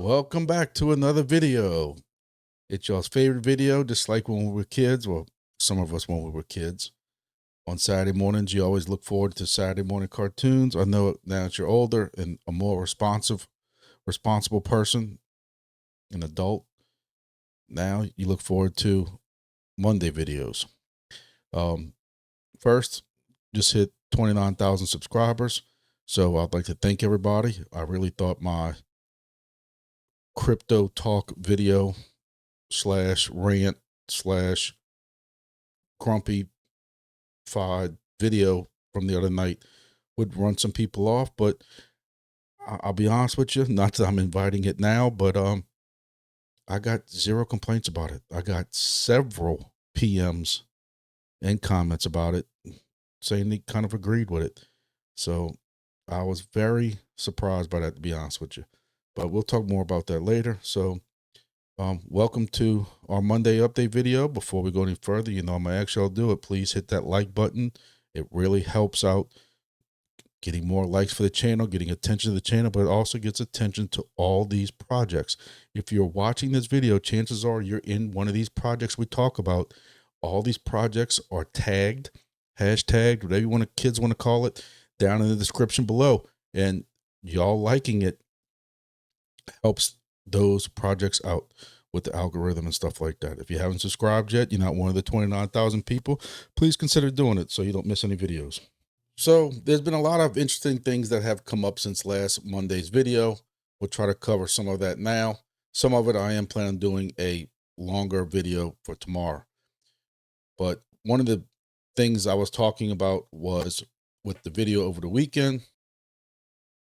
Welcome back to another video. It's y'all's favorite video, just like when we were kids. Well, some of us when we were kids. On Saturday mornings, you always look forward to Saturday morning cartoons. I know now that you're older and a more responsible person, an adult, now you look forward to Monday videos. First, just hit 29,000 subscribers. So I'd like to thank everybody. I really thought my crypto talk video / rant / grumpy video from the other night would run some people off, but I'll be honest with you, not that I'm inviting it now, but I got zero complaints about it. I got several PMs and comments about it saying they kind of agreed with it. So I was very surprised by that, to be honest with you, but we'll talk more about that later. So welcome to our Monday update video. Before we go any further, you know I'm gonna actually do it. Please hit that like button. It really helps out getting more likes for the channel, getting attention to the channel, but it also gets attention to all these projects. If you're watching this video, chances are you're in one of these projects we talk about. All these projects are tagged, hashtagged, whatever kids want to call it, down in the description below. And y'all liking it helps those projects out with the algorithm and stuff like that. If you haven't subscribed yet, you're not one of the 29,000 people, please consider doing it so you don't miss any videos. So there's been a lot of interesting things that have come up since last Monday's video. We'll try to cover some of that now. Some of it I am planning on doing a longer video for tomorrow. But one of the things I was talking about was with the video over the weekend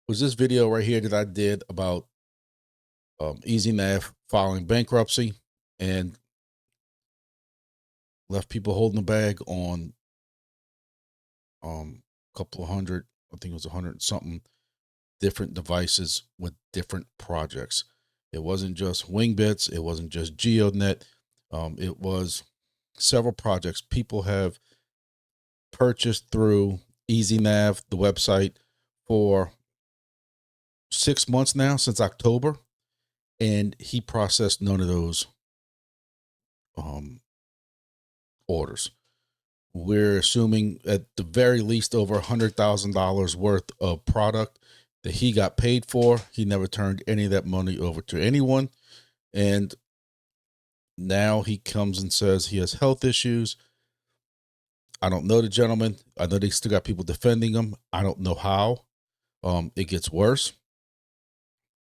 was this video right here that I did about EasyNav filing bankruptcy and left people holding the bag on a couple of hundred, I think it was 100 something different devices with different projects. It wasn't just Wingbits, it wasn't just GEODNET, it was several projects people have purchased through EasyNav, the website, for 6 months now, since October. And he processed none of those orders. We're assuming at the very least over $100,000 worth of product that he got paid for. He never turned any of that money over to anyone. And now he comes and says he has health issues. I don't know the gentleman. I know they still got people defending him. I don't know how. It gets worse.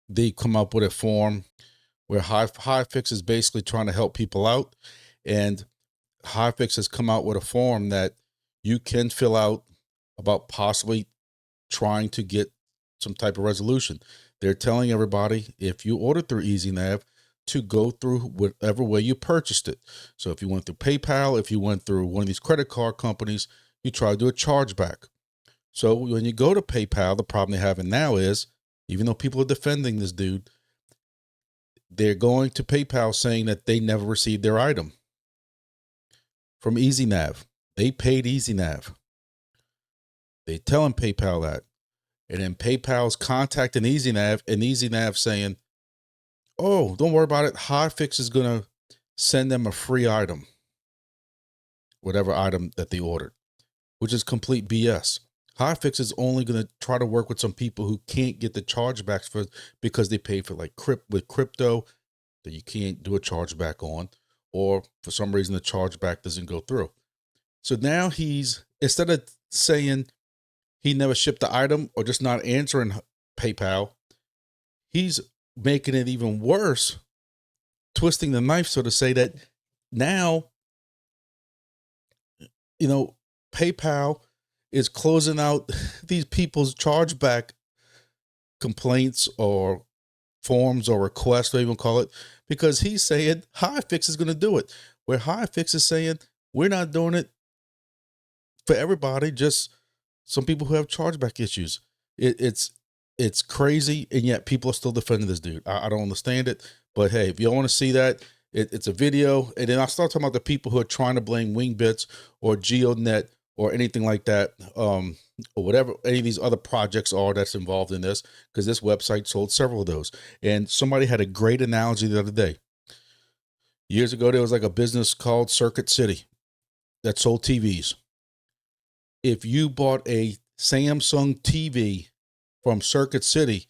They come up with a form where HiFix is basically trying to help people out, and HiFix has come out with a form that you can fill out about possibly trying to get some type of resolution. They're telling everybody, if you order through EasyNav, to go through whatever way you purchased it. So if you went through PayPal, if you went through one of these credit card companies, you try to do a chargeback. So when you go to PayPal, the problem they're having now is, even though people are defending this dude, they're going to PayPal saying that they never received their item from EasyNav. They paid EasyNav. They telling PayPal that. And then PayPal's contacting EasyNav, and EasyNav saying, oh, don't worry about it. HiFix is going to send them a free item, whatever item that they ordered, which is complete BS. HiFix is only going to try to work with some people who can't get the chargebacks for, because they pay for like with crypto that you can't do a chargeback on, or for some reason the chargeback doesn't go through. So now he's, instead of saying he never shipped the item or just not answering PayPal, he's making it even worse, twisting the knife, so to say, that now, you know, PayPal is closing out these people's chargeback complaints or forms or requests, whatever you want to call it, because he's saying HiFix is going to do it, where HiFix is saying we're not doing it for everybody, just some people who have chargeback issues. It's crazy, and yet people are still defending this dude. I don't understand it, but hey, if you want to see that, it's a video. And then I start talking about the people who are trying to blame Wingbits or GeoDNet or anything like that, or whatever any of these other projects are that's involved in this, because this website sold several of those. And somebody had a great analogy the other day. Years ago, there was like a business called Circuit City that sold TVs. If you bought a Samsung TV from Circuit City,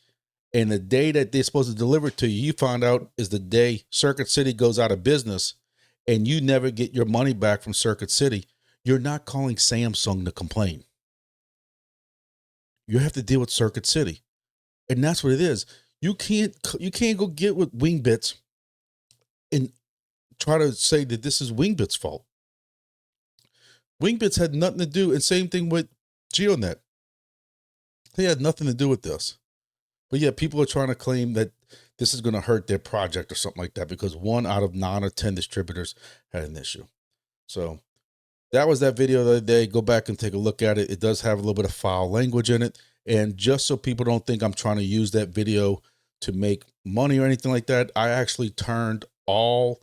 and the day that they're supposed to deliver it to you, you find out is the day Circuit City goes out of business, and you never get your money back from Circuit City, you're not calling Samsung to complain. You have to deal with Circuit City. And that's what it is. You can't go get with Wingbits and try to say that this is Wingbits' fault. Wingbits had nothing to do, and same thing with GEODNET. They had nothing to do with this. But yeah, people are trying to claim that this is going to hurt their project or something like that because 1 out of 9 or 10 distributors had an issue. So that was that video the other day. Go back and take a look at it. It does have a little bit of foul language in it. And just so people don't think I'm trying to use that video to make money or anything like that, I actually turned all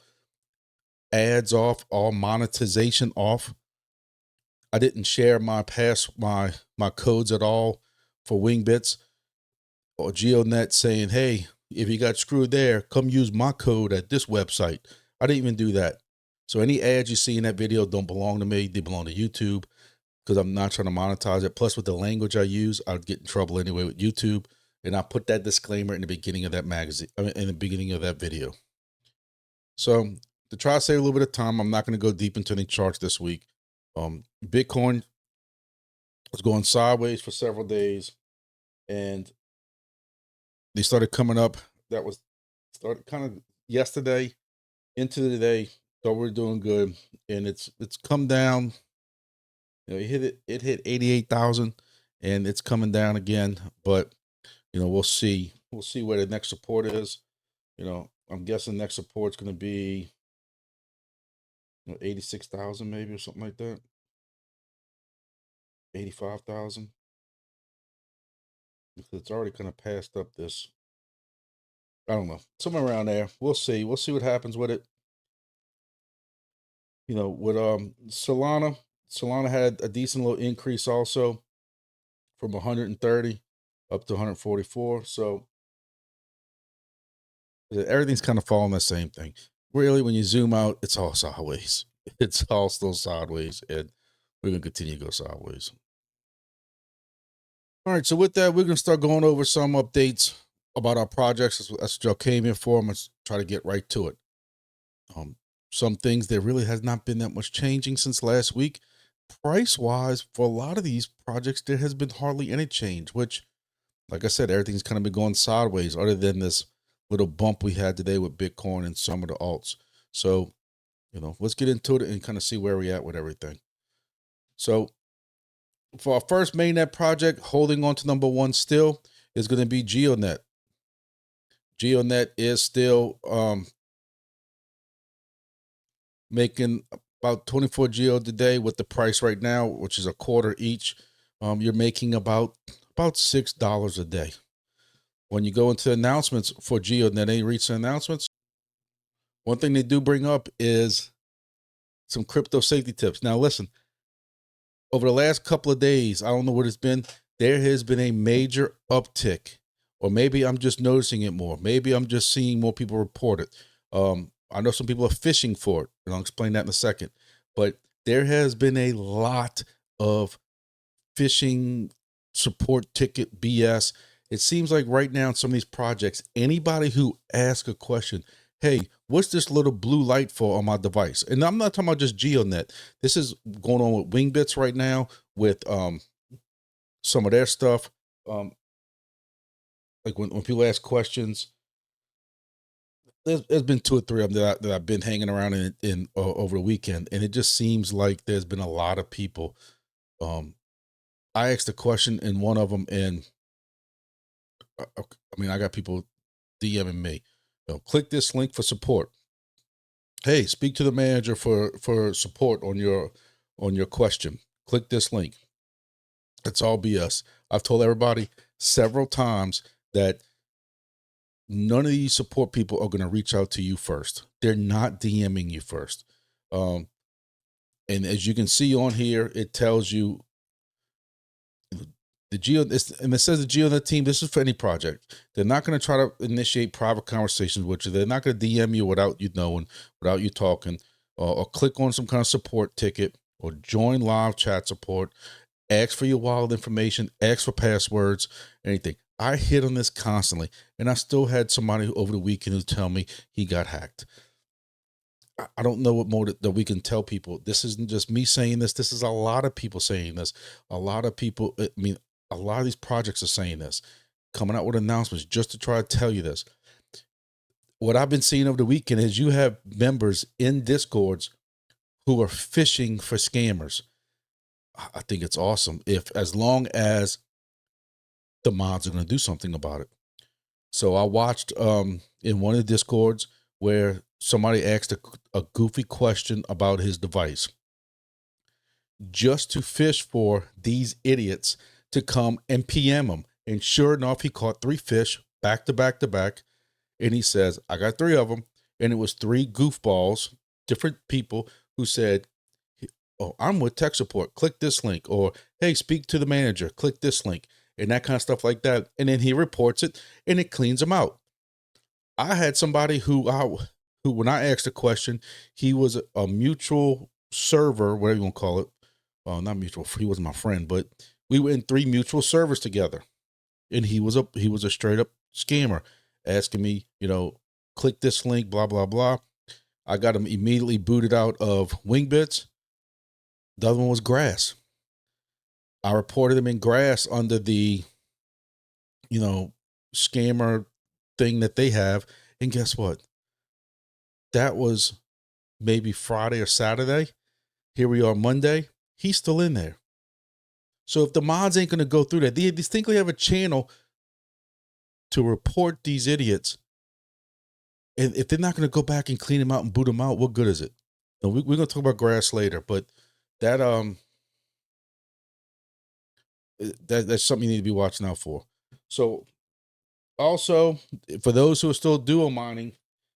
ads off, all monetization off. I didn't share my codes at all for Wingbits or GeoDNet saying, hey, if you got screwed there, come use my code at this website. I didn't even do that. So any ads you see in that video don't belong to me. They belong to YouTube because I'm not trying to monetize it. Plus, with the language I use, I'd get in trouble anyway with YouTube. And I put that disclaimer in the beginning of that in the beginning of that video. So to try to save a little bit of time, I'm not going to go deep into any charts this week. Bitcoin was going sideways for several days, and they started coming up. That was started kind of yesterday into the day. Thought we were doing good, and it's come down. You know, it hit 88,000, and it's coming down again. But you know, we'll see where the next support is. You know, I'm guessing next support's going to be 86,000 maybe or something like that. 85,000, because it's already kind of passed up this. I don't know, somewhere around there. We'll see what happens with it. You know, with Solana had a decent little increase also from 130 up to 144. So everything's kind of following the same thing. Really, when you zoom out, it's all sideways. It's all still sideways, and we're going to continue to go sideways. All right, so with that, we're going to start going over some updates about our projects. That's what y'all came here for. I'm going to try to get right to it. Some things, there really has not been that much changing since last week. Price-wise, for a lot of these projects, there has been hardly any change, which, like I said, everything's kind of been going sideways other than this little bump we had today with Bitcoin and some of the alts. So, you know, let's get into it and kind of see where we're at with everything. So for our first mainnet project, holding on to number 1 still is going to be GEODNET. GEODNET is still making about 24 Geo today with the price right now, which is a quarter each. You're making about $6 a day. When you go into announcements for GEODNET, any recent announcements, one thing they do bring up is some crypto safety tips. Now, listen, over the last couple of days, I don't know what it's been, there has been a major uptick, or maybe I'm just noticing it more. Maybe I'm just seeing more people report it. I know some people are fishing for it, and I'll explain that in a second. But there has been a lot of phishing support ticket BS. It seems like right now in some of these projects, anybody who asks a question, hey, what's this little blue light for on my device? And I'm not talking about just GeoDNET. This is going on with Wingbits right now with some of their stuff. Like when people ask questions, there's been 2 or 3 of them that I've been hanging around in over the weekend, and it just seems like there's been a lot of people. I asked a question in one of them, and I mean, I got people DMing me, you know, click this link for support. Hey, speak to the manager for support on your question. Click this link. It's all BS. I've told everybody several times that none of these support people are going to reach out to you first. They're not DMing you first. And as you can see on here, it tells you the and it says the GeoDNet team, this is for any project. They're not going to try to initiate private conversations with you. They're not going to DM you without you knowing, without you talking, or click on some kind of support ticket, or join live chat support, ask for your wallet information, ask for passwords, anything. I hit on this constantly, and I still had somebody over the weekend who tell me he got hacked. I don't know what more that we can tell people. This isn't just me saying this. This is a lot of people saying this. A lot of people, I mean, a lot of these projects are saying this, coming out with announcements just to try to tell you this. What I've been seeing over the weekend is you have members in Discords who are fishing for scammers. I think it's awesome as long as the mods are going to do something about it. So I watched in one of the Discords where somebody asked a goofy question about his device, just to fish for these idiots to come and PM him. And sure enough, he caught 3 fish back to back to back. And he says, I got 3 of them. And it was 3 goofballs, different people who said, oh, I'm with tech support. Click this link. Or, hey, speak to the manager. Click this link. And that kind of stuff like that. And then he reports it and it cleans him out. I had somebody who when I asked a question, he was a mutual server, whatever you want to call it. Not mutual. He wasn't my friend, but we were in 3 mutual servers together. And he was a straight up scammer, asking me, click this link, blah, blah, blah. I got him immediately booted out of Wingbits. The other one was Grass. I reported him in Grass under the, scammer thing that they have. And guess what? That was maybe Friday or Saturday. Here we are Monday. He's still in there. So if the mods ain't going to go through that, they distinctly have a channel to report these idiots. And if they're not going to go back and clean them out and boot them out, what good is it? Now, we're going to talk about Grass later, but that's something you need to be watching out for. So also, for those who are still dual mining,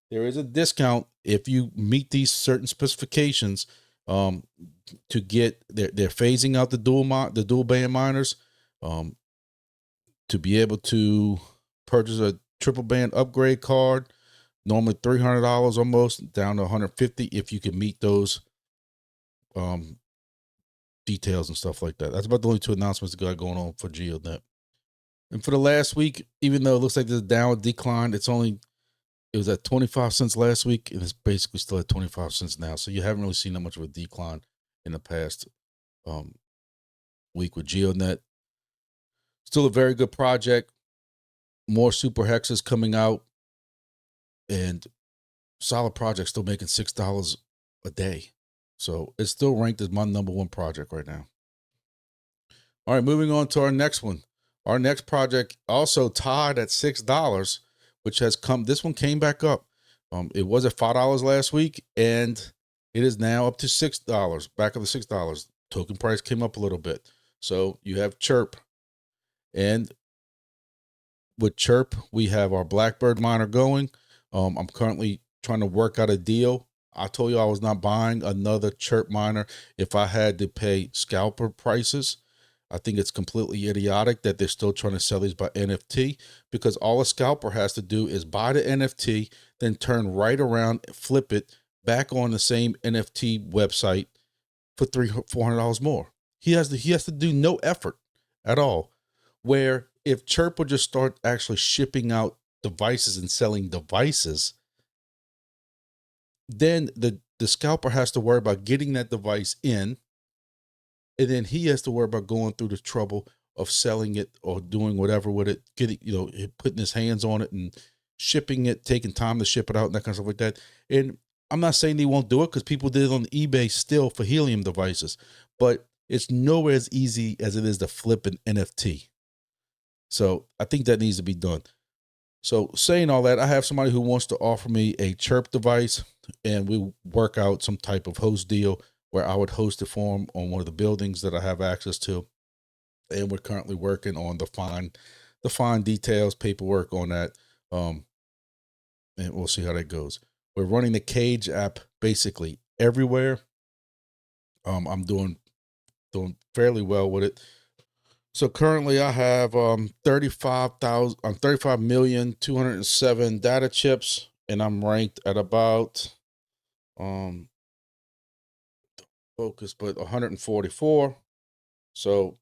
there is a discount if you meet these certain specifications. To get they're phasing out the dual band miners, to be able to purchase a triple band upgrade card, normally $300 almost, down to $150 if you can meet those details and stuff like that. That's about the only 2 announcements that got going on for GeoDNet. And for the last week, even though it looks like there's a downward decline, it was at 25 cents last week, and it's basically still at 25 cents now. So you haven't really seen that much of a decline in the past week with GeoDNet. Still a very good project. More super hexes coming out, and solid project, still making $6 a day. So it's still ranked as my #1 project right now. All right, moving on to our next one. Our next project also tied at $6, which has come. This one came back up. It was at $5 last week, and it is now up to $6, back up to $6. Token price came up a little bit. So you have Chirp. And with Chirp, we have our Blackbird miner going. I'm currently trying to work out a deal. I told you I was not buying another Chirp miner if I had to pay scalper prices. I think it's completely idiotic that they're still trying to sell these by NFT, because all a scalper has to do is buy the NFT, then turn right around, flip it back on the same NFT website for $400 more. He has to do no effort at all. Where if Chirp would just start actually shipping out devices and selling devices, then the scalper has to worry about getting that device in, and then he has to worry about going through the trouble of selling it or doing whatever with it, getting, putting his hands on it and shipping it, taking time to ship it out and that kind of stuff like that. And I'm not saying they won't do it, because people did it on eBay still for Helium devices, but it's nowhere as easy as it is to flip an NFT. So I think that needs to be done. So saying all that, I have somebody who wants to offer me a Chirp device, and we work out some type of host deal where I would host it for him on one of the buildings that I have access to. And we're currently working on the fine details, paperwork on that. And we'll see how that goes. We're running the KAGE app basically everywhere. I'm doing fairly well with it. So currently I have 35,207 data chips, and I'm ranked at about focus, but 144. So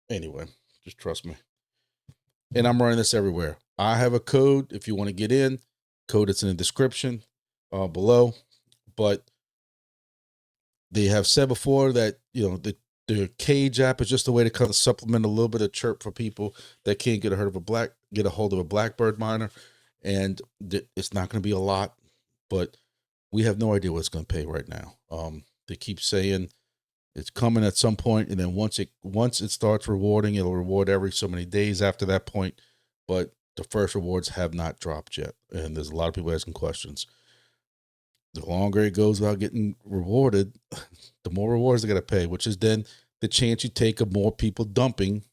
anyway, just trust me. And I'm running this everywhere. I have a code if you want to get in. Code it's in the description below. But they have said before that, you know, the KAGE app is just a way to kind of supplement a little bit of chirp for people that can't get a hold of a Blackbird miner. And it's not going to be a lot, but we have no idea what it's going to pay right now. They keep saying it's coming at some point, and then once it starts rewarding, it'll reward every so many days after that point. But the first rewards have not dropped yet, and there's a lot of people asking questions. The longer it goes without getting rewarded, the more rewards they got to pay, which is then the chance you take of more people dumping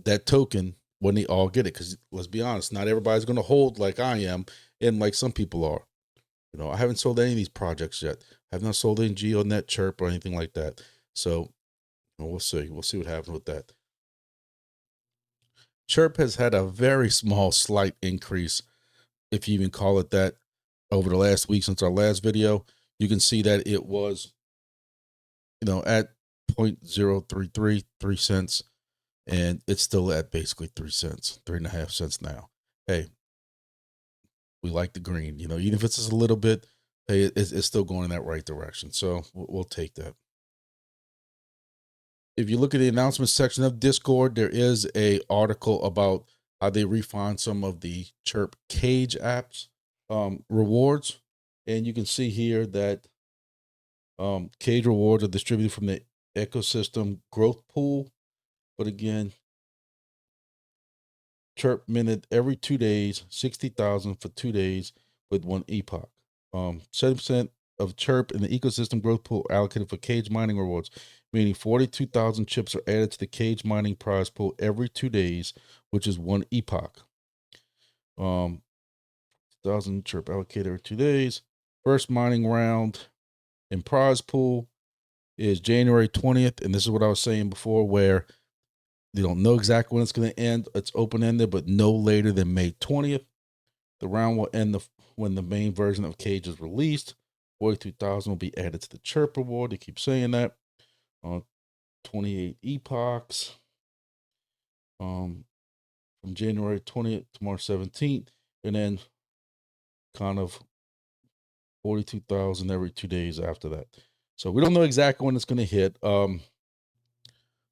that token when they all get it. Because let's be honest, not everybody's going to hold like I am, and like some people are. You know, I haven't sold any of these projects yet. I have not sold any GEODNET, Chirp, or anything like that. So we'll see. We'll see what happens with that. Chirp has had a very small, slight increase, if you even call it that, over the last week since our last video. You can see that it was, you know, at 0.0333 cents, and it's still at basically 3 cents, 3.5 cents now. Hey, we like the green, you know, even if it's just a little bit, hey, it's still going in that right direction. So we'll take that. If you look at the announcements section of Discord, there is a article about how they refine some of the Chirp KAGE apps rewards. And you can see here that KAGE rewards are distributed from the ecosystem growth pool. But again, Chirp minted every 2 days, 60,000 for 2 days with 1 epoch. 7% of Chirp in the ecosystem growth pool allocated for KAGE mining rewards, meaning 42,000 chips are added to the KAGE mining prize pool every 2 days, which is 1 epoch. 1,000 Chirp allocated every 2 days. First mining round in prize pool is January 20th, and this is what I was saying before, where they don't know exactly when it's going to end. It's open-ended, but no later than May 20th. The round will end when the main version of KAGE is released. 42,000 will be added to the Chirp reward. They keep saying that. 28 epochs from January 20th to March 17th. And then kind of 42,000 every 2 days after that. So we don't know exactly when it's going to hit. So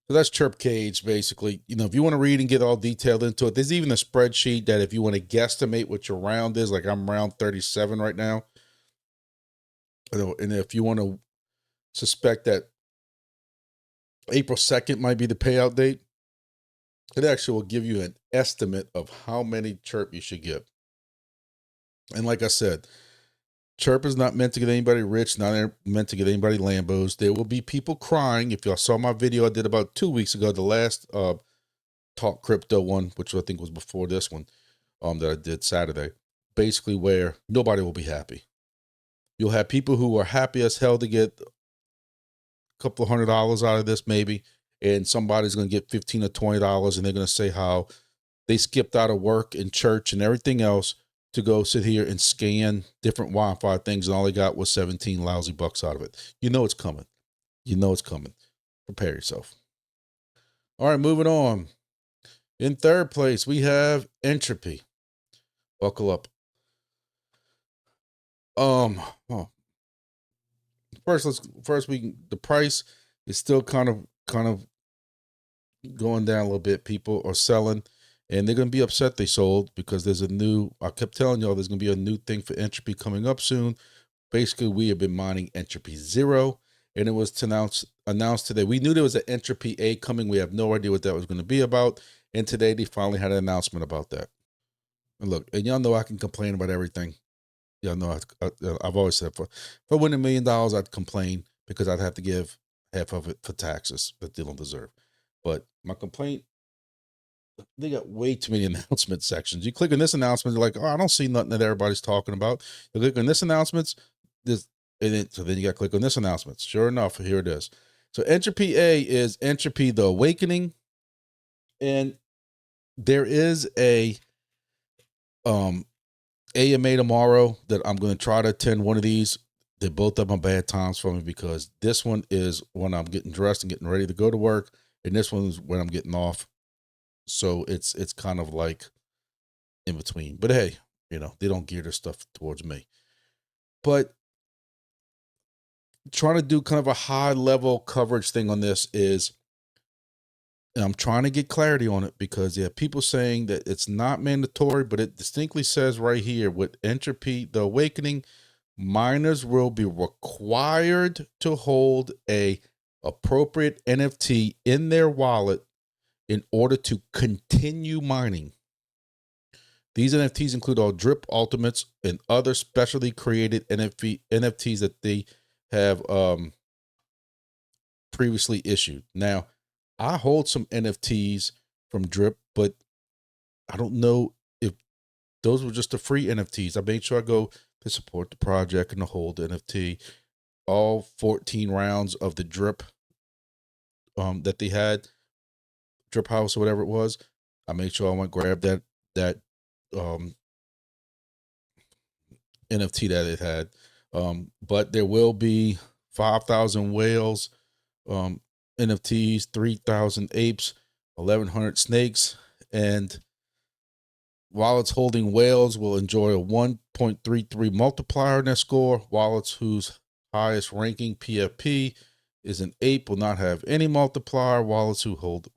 that's Chirp KAGE, basically. You know, if you want to read and get all detailed into it, there's even a spreadsheet that if you want to guesstimate what your round is, like I'm round 37 right now. And if you want to suspect that April 2nd might be the payout date, it actually will give you an estimate of how many Chirp you should get. And like I said, Chirp is not meant to get anybody rich, not meant to get anybody Lambos. There will be people crying. If y'all saw my video I did about 2 weeks ago, the last Talk Crypto one, which I think was before this one, that I did Saturday, basically where nobody will be happy. You'll have people who are happy as hell to get a couple of $100 out of this maybe, and somebody's going to get $15 or $20, and they're going to say how they skipped out of work and church and everything else to go sit here and scan different Wi-Fi things, and all they got was 17 lousy bucks out of it. You know it's coming. You know it's coming. Prepare yourself. All right, moving on. In third place, we have Entropy. Buckle up. The price is still kind of going down a little bit. People are selling, and they're going to be upset they sold, because there's I kept telling y'all there's going to be a new thing for Entropy coming up soon. Basically, we have been mining Entropy 0, and it was announced today. We knew there was an Entropy A coming. We have no idea what that was going to be about, and today they finally had an announcement about that. And look, and y'all know I can complain about everything. Y'all know I've always said, if I win $1 million, I'd complain, because I'd have to give half of it for taxes that they don't deserve. But my complaint, they got way too many announcement sections. You click on this announcement, you're like, oh, I don't see nothing that everybody's talking about. You click on this announcements, And then you got to click on this announcement. Sure enough, here it is. So Entropy A is Entropy the Awakening. And there is a AMA tomorrow that I'm going to try to attend one of these. They're both of them bad times for me because this one is when I'm getting dressed and getting ready to go to work. And this one is when I'm getting off. So it's kind of like in between. But hey, you know, they don't gear their stuff towards me. But trying to do kind of a high level coverage thing on this is, and I'm trying to get clarity on it because you have people saying that it's not mandatory, but it distinctly says right here with Entropy the Awakening, miners will be required to hold a appropriate NFT in their wallet in order to continue mining. These NFTs include all drip ultimates and other specially created NFTs that they have previously issued. Now, I hold some NFTs from Drip, but I don't know if those were just the free NFTs. I made sure I go to support the project and to hold the NFT. All 14 rounds of the Drip that they had, Drip House or whatever it was, I made sure I went grab that NFT that it had. But there will be 5,000 whales NFTs, 3,000 apes, 1,100 snakes, and wallets holding whales will enjoy a 1.33 multiplier in their score. Wallets whose highest ranking PFP is an ape will not have any multiplier. Wallets who hold,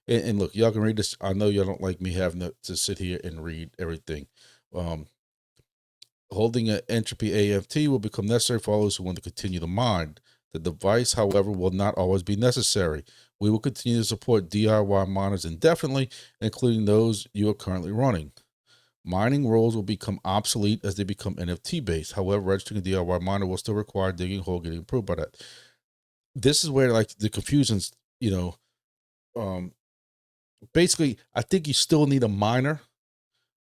and look, y'all can read this. I know y'all don't like me having to sit here and read everything. Holding an Entropy AFT will become necessary for all those who want to continue to mine. The device, however, will not always be necessary. We will continue to support DIY miners indefinitely, including those you are currently running. Mining rules will become obsolete as they become NFT based. However, registering a DIY miner will still require digging a hole, getting approved by that. This is where like the confusion's, you know, basically, I think you still need a miner,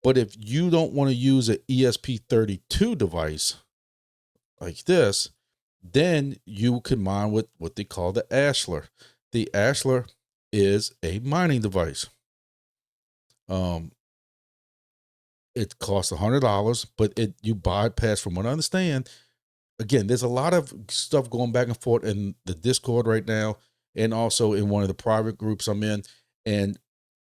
but if you don't want to use an ESP32 device like this, then you can mine with what they call the Ashler. The Ashler is a mining device. It costs $100, but you bypass, from what I understand. Again, there's a lot of stuff going back and forth in the Discord right now, and also in one of the private groups I'm in, and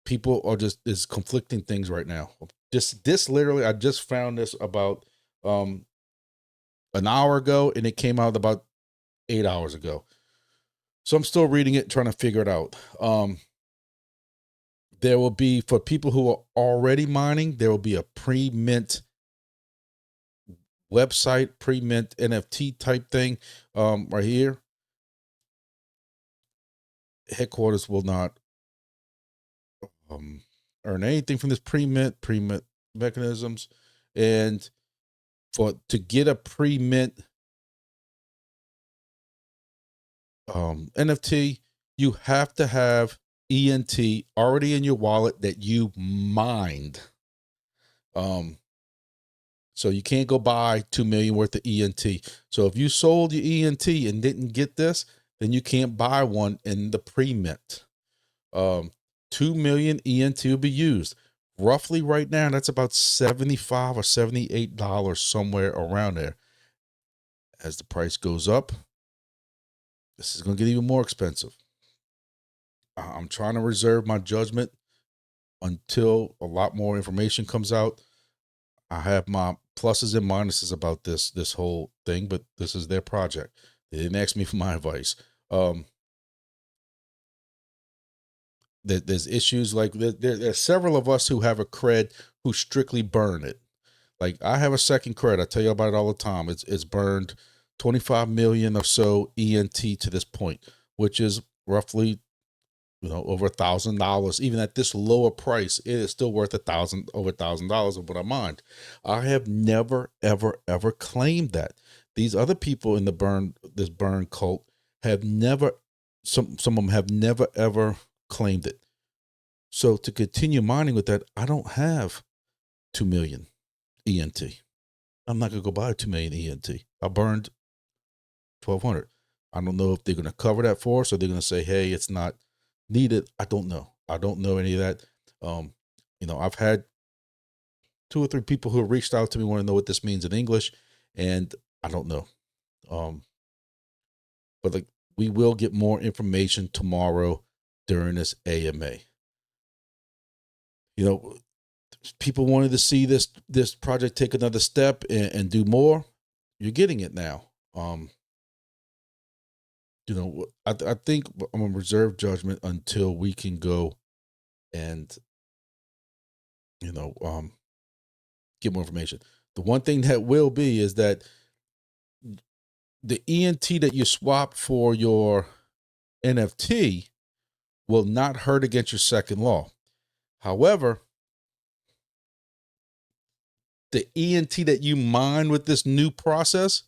people are there's conflicting things right now. This literally, I just found this about an hour ago, and it came out about 8 hours ago. So I'm still reading it, trying to figure it out. There will be, for people who are already mining, there will be a pre-mint website, pre-mint NFT type thing right here. Headquarters will not earn anything from this pre-mint mechanisms. And to get a pre-mint NFT, you have to have ENT already in your wallet that you mined. So you can't go buy 2 million worth of ENT. So if you sold your ENT and didn't get this, then you can't buy one in the pre-mint. 2 million ENT will be used. Roughly right now, that's about $75 or $78, somewhere around there. As the price goes up, this is going to get even more expensive. I'm trying to reserve my judgment until a lot more information comes out. I have my pluses and minuses about this whole thing, but this is their project. They didn't ask me for my advice. There's issues like there's several of us who have a cred who strictly burn it. Like I have a second cred. I tell you about it all the time. It's burned 25 million or so ENT to this point, which is roughly, you know, over $1,000. Even at this lower price, it is still worth over $1,000 of what I mined. I have never, ever claimed that. These other people in this burn cult have never, some of them have never, ever claimed it. So to continue mining with that, I don't have 2 million ENT. I'm not going to go buy 2 million ENT. I burned 1,200. I don't know if they're going to cover that for us or they're going to say, hey, it's not needed. I don't know. I don't know any of that. I've had 2 or 3 people who have reached out to me, want to know what this means in English, and I don't know. But like, we will get more information tomorrow during this AMA. People wanted to see this project take another step and do more. You're getting it now. I think I'm gonna reserve judgment until we can go and get more information. The one thing that will be is that the ENT that you swap for your NFT will not hurt against your second law. However, the ENT that you mine with this new process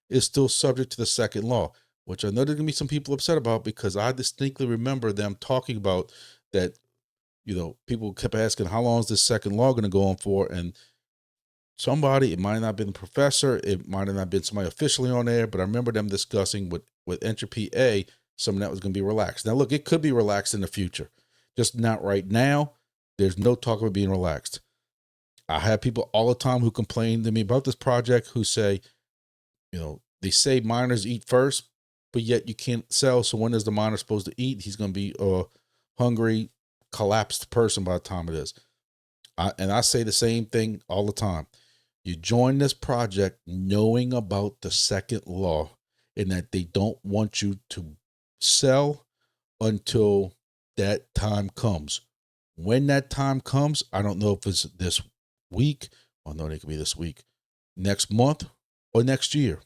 is still subject to the second law, which I know there's gonna be some people upset about, because I distinctly remember them talking about that. People kept asking, how long is this second law going to go on for? And somebody, it might not have been the professor, it might have not been somebody officially on there, but I remember them discussing with Entropy A, some of that was going to be relaxed. Now, look, it could be relaxed in the future, just not right now. There's no talk of it being relaxed. I have people all the time who complain to me about this project who say, they say miners eat first, but yet you can't sell. So when is the miner supposed to eat? He's going to be hungry, collapsed person by the time it is. And I say the same thing all the time. You join this project knowing about the second law and that they don't want you to sell until that time comes. When that time comes, I don't know if it's this week. Well, no, it could be this week, next month, or next year.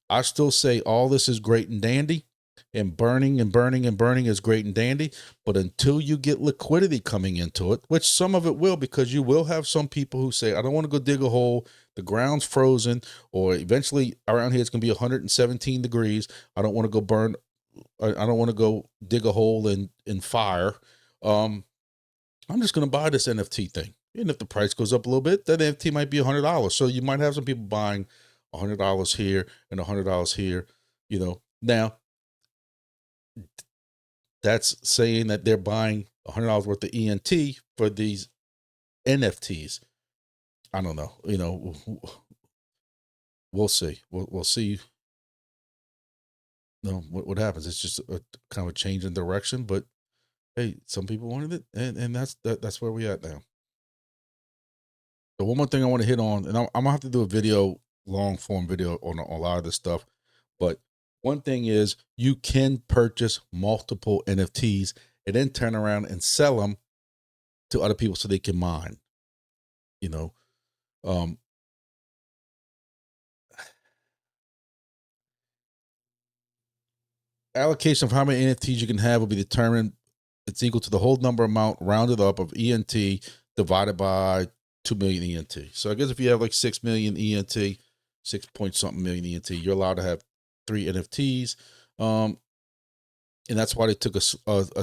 I still say all this is great and dandy, and burning is great and dandy. But until you get liquidity coming into it, which some of it will, because you will have some people who say, I don't want to go dig a hole. The ground's frozen, or eventually around here it's going to be 117 degrees. I don't want to go burn. I don't want to go dig a hole in fire. I'm just going to buy this NFT thing. And if the price goes up a little bit, that NFT might be $100. So you might have some people buying $100 here and $100 here. Now that's saying that they're buying $100 worth of ENT for these NFTs. I don't know. We'll see. We'll see. What happens? It's just a kind of a change in direction. But hey, some people wanted it, and that's where we at now. So one more thing I want to hit on, and I'm gonna have to do a video, long form video on a lot of this stuff. But one thing is, you can purchase multiple NFTs and then turn around and sell them to other people so they can mine. Allocation of how many NFTs you can have will be determined. It's equal to the whole number amount rounded up of ENT divided by 2 million ENT. So I guess if you have like 6 million ENT, 6 point something million ENT, you're allowed to have 3 NFTs. And that's why they took a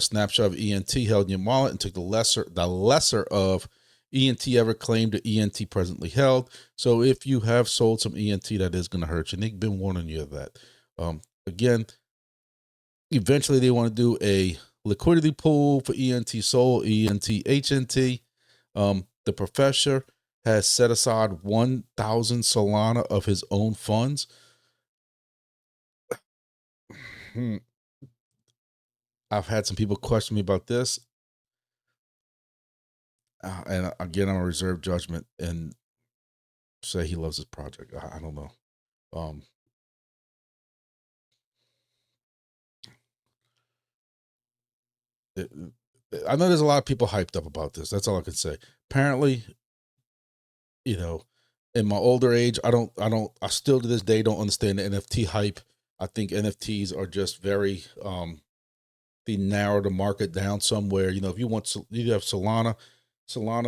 snapshot of ENT held in your wallet and took the lesser of ENT ever claimed to ENT presently held. So if you have sold some ENT, that is going to hurt you. And they've been warning you of that. Again, eventually they want to do a liquidity pool for ENT Soul, ENT HNT. The professor has set aside 1,000 Solana of his own funds. I've had some people question me about this. And again, I'm a reserve judgment and say he loves his project. I don't know. I know there's a lot of people hyped up about this. That's all I can say. Apparently, in my older age, I still to this day don't understand the NFT hype. I think NFTs are just very, they narrow the market down somewhere. If you have Solana,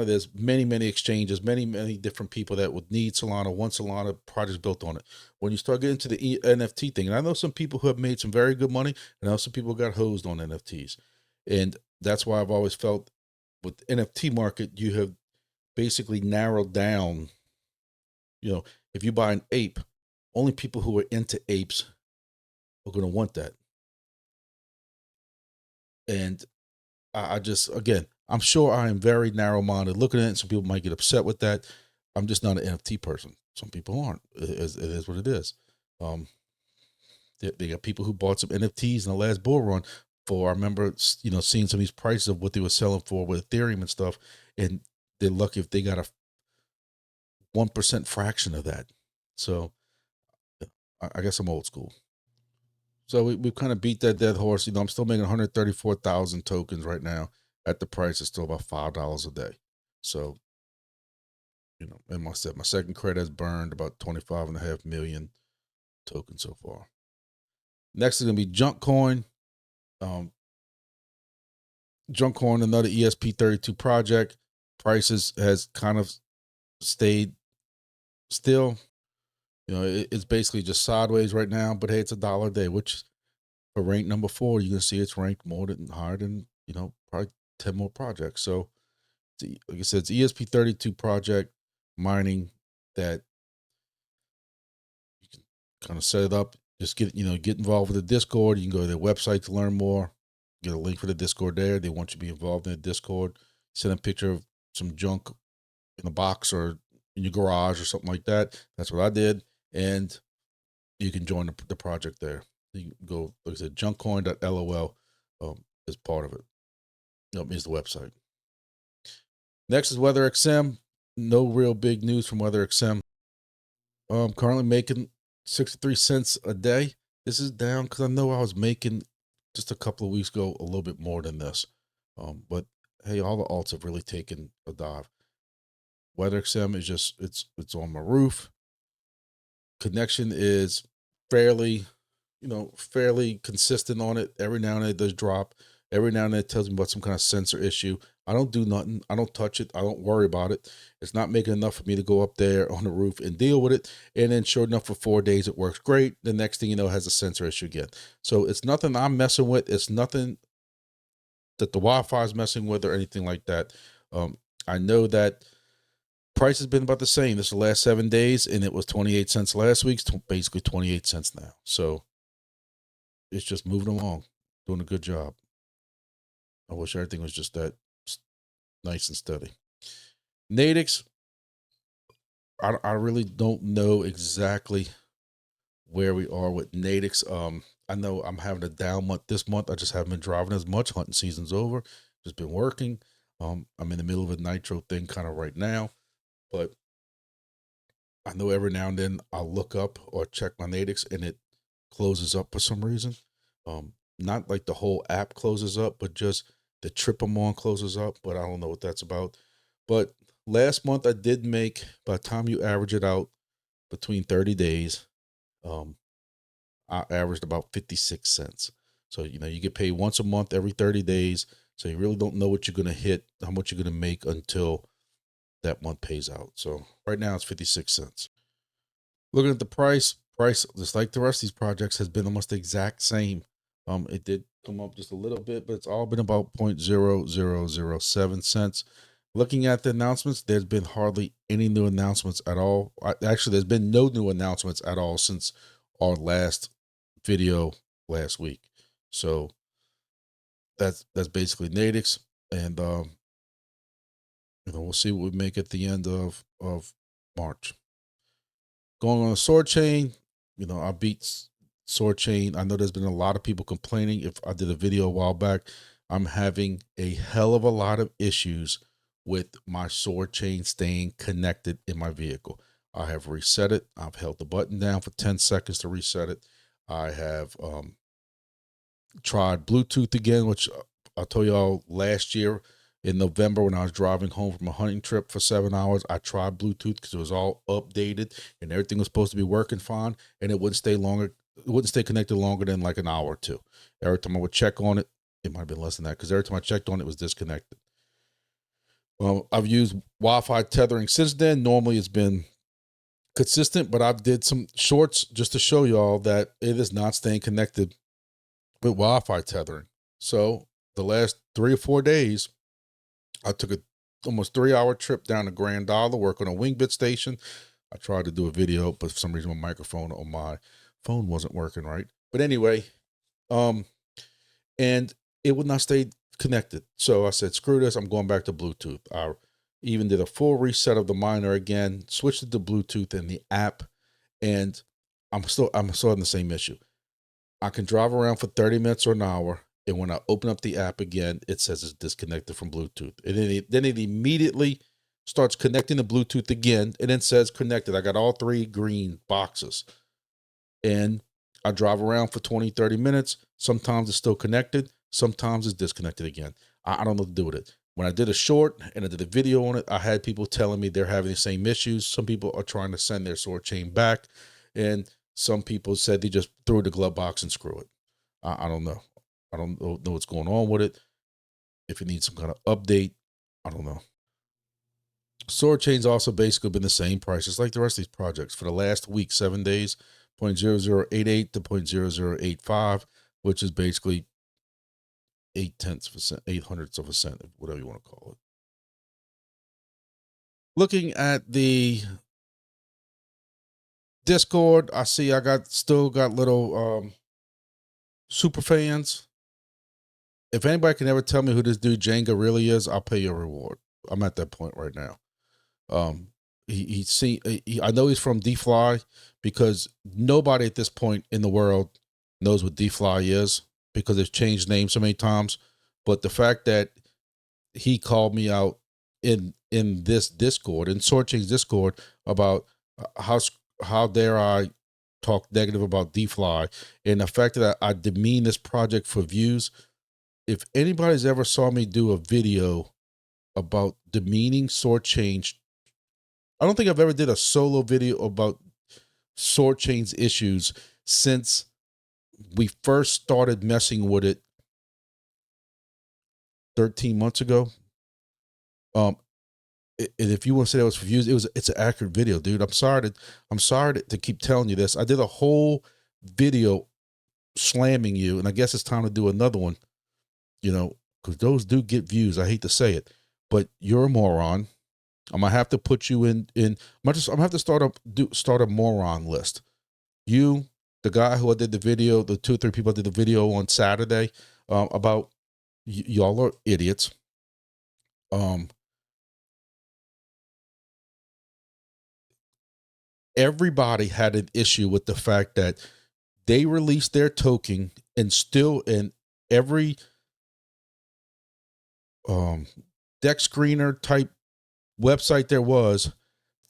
there's many exchanges, many different people that would need Solana. One Solana project built on it. When you start getting to the NFT thing, and I know some people who have made some very good money, and I know some people got hosed on NFTs. And that's why I've always felt with NFT market, you have basically narrowed down You know, if you buy an ape, only people who are into apes are going to want that. And I just, again, I'm sure I am very narrow-minded looking at it. Some people might get upset with that. I'm just not an NFT person. Some people aren't. It is what it is. They got people who bought some NFTs in the last bull run for, I remember, you know, seeing some of these prices of what they were selling for with Ethereum and stuff. And they're lucky if they got a 1% fraction of that. So I guess I'm old school. So we've kind of beat that dead horse. You know, I'm still making 134,000 tokens right now at the price. It's still about $5 a day. So, you know, and my second credit has burned about 25.5 million tokens so far. Next is going to be Junkcoin. Junkcoin, another ESP32 project. Prices has kind of stayed still. You know, it's basically just sideways right now, but hey, it's $1 a day, which for rank number 4, you can see it's ranked higher than, you know, probably 10 more projects. So, like I said, it's ESP32 project mining that you can kind of set it up. Just get involved with the Discord. You can go to their website to learn more. Get a link for the Discord there. They want you to be involved in the Discord. Send a picture of some junk in a box or in your garage or something like that. That's what I did. And you can join the project there. You can go, like I said, junkcoin.lol is part of it. Is the website. Next is WeatherXM. No real big news from WeatherXM. Currently making 63 cents a day. This is down because I know I was making just a couple of weeks ago a little bit more than this. But hey, all the alts have really taken a dive. WeatherXM is just, it's on my roof. Connection is fairly consistent on it. Every now and then it does drop. Every now and then it tells me about some kind of sensor issue. I don't do nothing. I don't touch it. I don't worry about it. It's not making enough for me to go up there on the roof and deal with it. And then sure enough, for 4 days, it works great. The next thing you know, it has a sensor issue again. So it's nothing I'm messing with. It's nothing that the Wi-Fi is messing with or anything like that. I know that price has been about the same. This is the last 7 days, and it was 28 cents last week. Basically 28 cents now. So it's just moving along, doing a good job. I wish everything was just that nice and steady. NATIX, I really don't know exactly where we are with NATIX. I know I'm having a down month this month. I just haven't been driving as much. Hunting season's over. Just been working. I'm in the middle of a nitro thing kind of right now, but I know every now and then I'll look up or check my NATIX and it closes up for some reason. Not like the whole app closes up, but just the trip I'm on closes up, but I don't know what that's about. But last month I did make, by the time you average it out between 30 days, I averaged about 56 cents. So, you know, you get paid once a month every 30 days. So you really don't know what you're going to hit, how much you're going to make until that month pays out. So right now it's 56 cents. Looking at the price, just like the rest of these projects, has been almost the exact same. It did come up just a little bit, but it's all been about 0.0007 cents. Looking at the announcements, there's been hardly any new announcements at all. Actually, there's been no new announcements at all since our last video last week. So that's basically NATIX, and you know, we'll see what we make at the end of March. Going on Soarchain, you know, I beat Soarchain. I know there's been a lot of people complaining. If I did a video a while back, I'm having a hell of a lot of issues with my Soarchain staying connected in my vehicle. I have reset it. I've held the button down for 10 seconds to reset it. I have tried Bluetooth again, which I told y'all last year in November when I was driving home from a hunting trip for 7 hours. I tried Bluetooth because it was all updated and everything was supposed to be working fine, and it wouldn't stay longer. It wouldn't stay connected longer than like an hour or two. Every time I would check on it, it might have been less than that because every time I checked on it, it was disconnected. Well, I've used Wi-Fi tethering since then. Normally it's been consistent, but I've did some shorts just to show y'all that it is not staying connected with Wi-Fi tethering. So the last 3 or 4 days, I took a almost 3-hour trip down to Grand Dollar, work on a Wingbit station. I tried to do a video, but for some reason my microphone on my phone wasn't working right. But anyway, and it would not stay connected. So I said, screw this, I'm going back to Bluetooth. I even did a full reset of the miner again, switched it to Bluetooth in the app, and I'm still having the same issue. I can drive around for 30 minutes or an hour, and when I open up the app again, it says it's disconnected from Bluetooth. And then it immediately starts connecting to Bluetooth again, and then says connected. I got all 3 green boxes. And I drive around for 20, 30 minutes. Sometimes it's still connected. Sometimes it's disconnected again. I don't know what to do with it. When I did a short and I did a video on it, I had people telling me they're having the same issues. Some people are trying to send their Soarchain back, and some people said they just threw the glove box and screw it. I don't know. I don't know what's going on with it. If it needs some kind of update, I don't know. Soarchain's also basically been the same price. It's like the rest of these projects for the last week, 7 days, 0.0088 to 0.0085, which is basically 0.8%, 0.08 of a cent, whatever you want to call it. Looking at the Discord, I see I still got little super fans. If anybody can ever tell me who this dude Jenga really is, I'll pay you a reward. I'm at that point right now. I know he's from DFly, because nobody at this point in the world knows what DFly is, because they've changed names so many times. But the fact that he called me out in this Discord, in Soarchain's Discord, about how dare I talk negative about DFly, and the fact that I demean this project for views. If anybody's ever saw me do a video about demeaning Soarchain, I don't think I've ever did a solo video about Soarchain's issues since we first started messing with it 13 months ago. And if you want to say that was for views, it's an accurate video, dude. I'm sorry to keep telling you this. I did a whole video slamming you, and I guess it's time to do another one, because those do get views. I hate to say it, but you're a moron. I'm gonna have to put you I'm gonna have to start a moron list. You, the guy who I did the video, the 2 or 3 people I did the video on Saturday about, y'all are idiots. Everybody had an issue with the fact that they released their token, and still in every deck screener type website there was,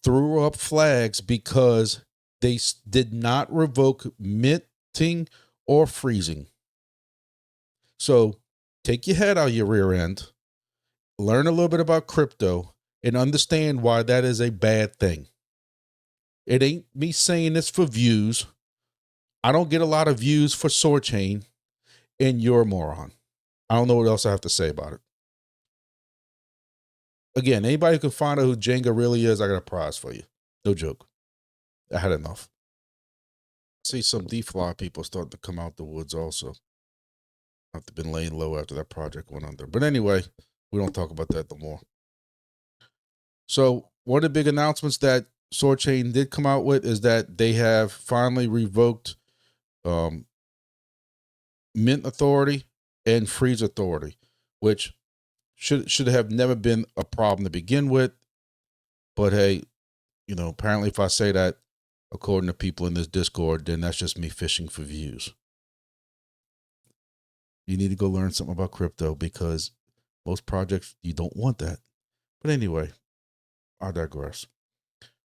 threw up flags because they did not revoke minting or freezing. So take your head out of your rear end, learn a little bit about crypto, and understand why that is a bad thing. It ain't me saying this for views. I don't get a lot of views for Soarchain, and you're a moron. I don't know what else I have to say about it. Again, anybody who can find out who Jenga really is, I got a prize for you. No joke. I had enough. See some DFly people starting to come out the woods also. I've been laying low after that project went under. But anyway, we don't talk about that no more. So one of the big announcements that Soarchain did come out with is that they have finally revoked mint authority and freeze authority, which should have never been a problem to begin with. But hey, apparently if I say that, according to people in this Discord, then that's just me fishing for views. You need to go learn something about crypto, because most projects, you don't want that. But anyway, I digress.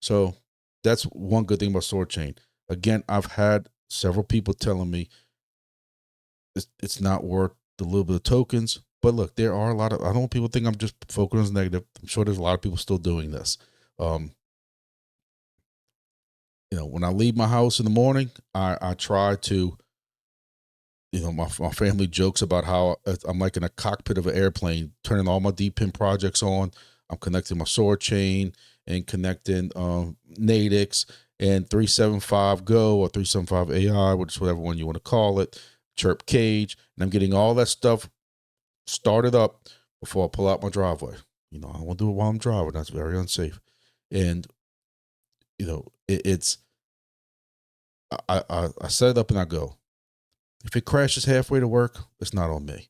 So that's one good thing about Soarchain. Again, I've had several people telling me it's not worth the little bit of tokens. But look, there are a lot of, I don't want people to think I'm just focusing on negative. I'm sure there's a lot of people still doing this. When I leave my house in the morning, I try to, my family jokes about how I'm like in a cockpit of an airplane, turning all my DPIN projects on. I'm connecting my Soarchain and connecting NATIX and 375 Go or 375 AI, which is whatever one you want to call it, Chirp KAGE, and I'm getting all that stuff started up before I pull out my driveway. I don't want to do it while I'm driving. That's very unsafe. And it's I set it up and I go. If it crashes halfway to work, it's not on me.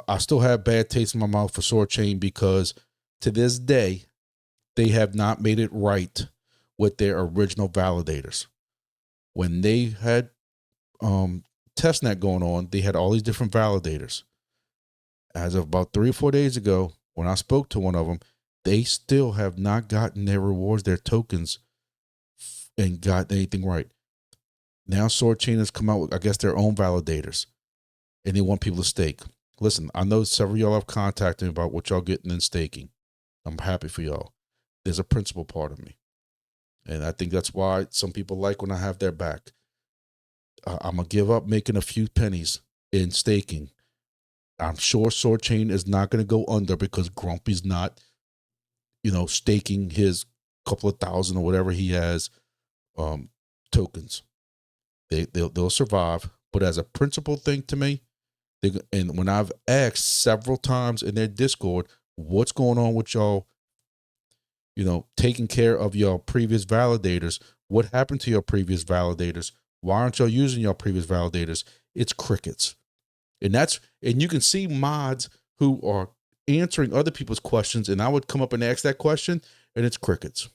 I still have bad taste in my mouth for Soarchain because to this day, they have not made it right with their original validators. When they had testnet going on, they had all these different validators. As of about 3 or 4 days ago, when I spoke to one of them, they still have not gotten their rewards, their tokens, and got anything right. Now Soarchain has come out with, I guess, their own validators, and they want people to stake. Listen, I know several of y'all have contacted me about what y'all getting in staking. I'm happy for y'all. There's a principal part of me. And I think that's why some people like when I have their back. I'm going to give up making a few pennies in staking. I'm sure Soarchain is not going to go under because Grumpy's not, staking his couple of thousand or whatever he has tokens. They'll survive. But as a principal thing to me, and when I've asked several times in their Discord, what's going on with y'all, taking care of your previous validators? What happened to your previous validators? Why aren't y'all using your previous validators? It's crickets. And you can see mods who are answering other people's questions, and I would come up and ask that question, and it's crickets.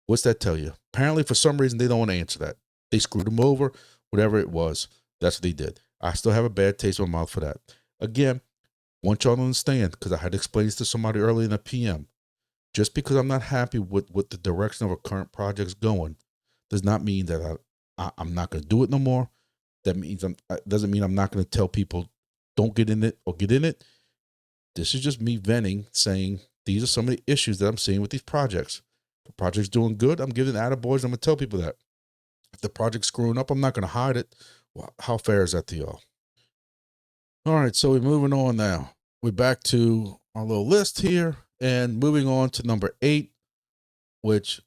What's that tell you? Apparently, for some reason, they don't want to answer that. They screwed them over, whatever it was. That's what they did. I still have a bad taste in my mouth for that. Again, want y'all to understand, because I had to explain this to somebody early in the PM. Just because I'm not happy with the direction of a current project's going, does not mean that I'm not going to do it no more. That means doesn't mean I'm not going to tell people don't get in it or get in it. This is just me venting, saying these are some of the issues that I'm seeing with these projects. If the project's doing good, I'm giving attaboys. I'm going to tell people that. If the project's screwing up, I'm not going to hide it. Well, how fair is that to y'all? All right, so we're moving on now. We're back to our little list here and moving on to number 8, which,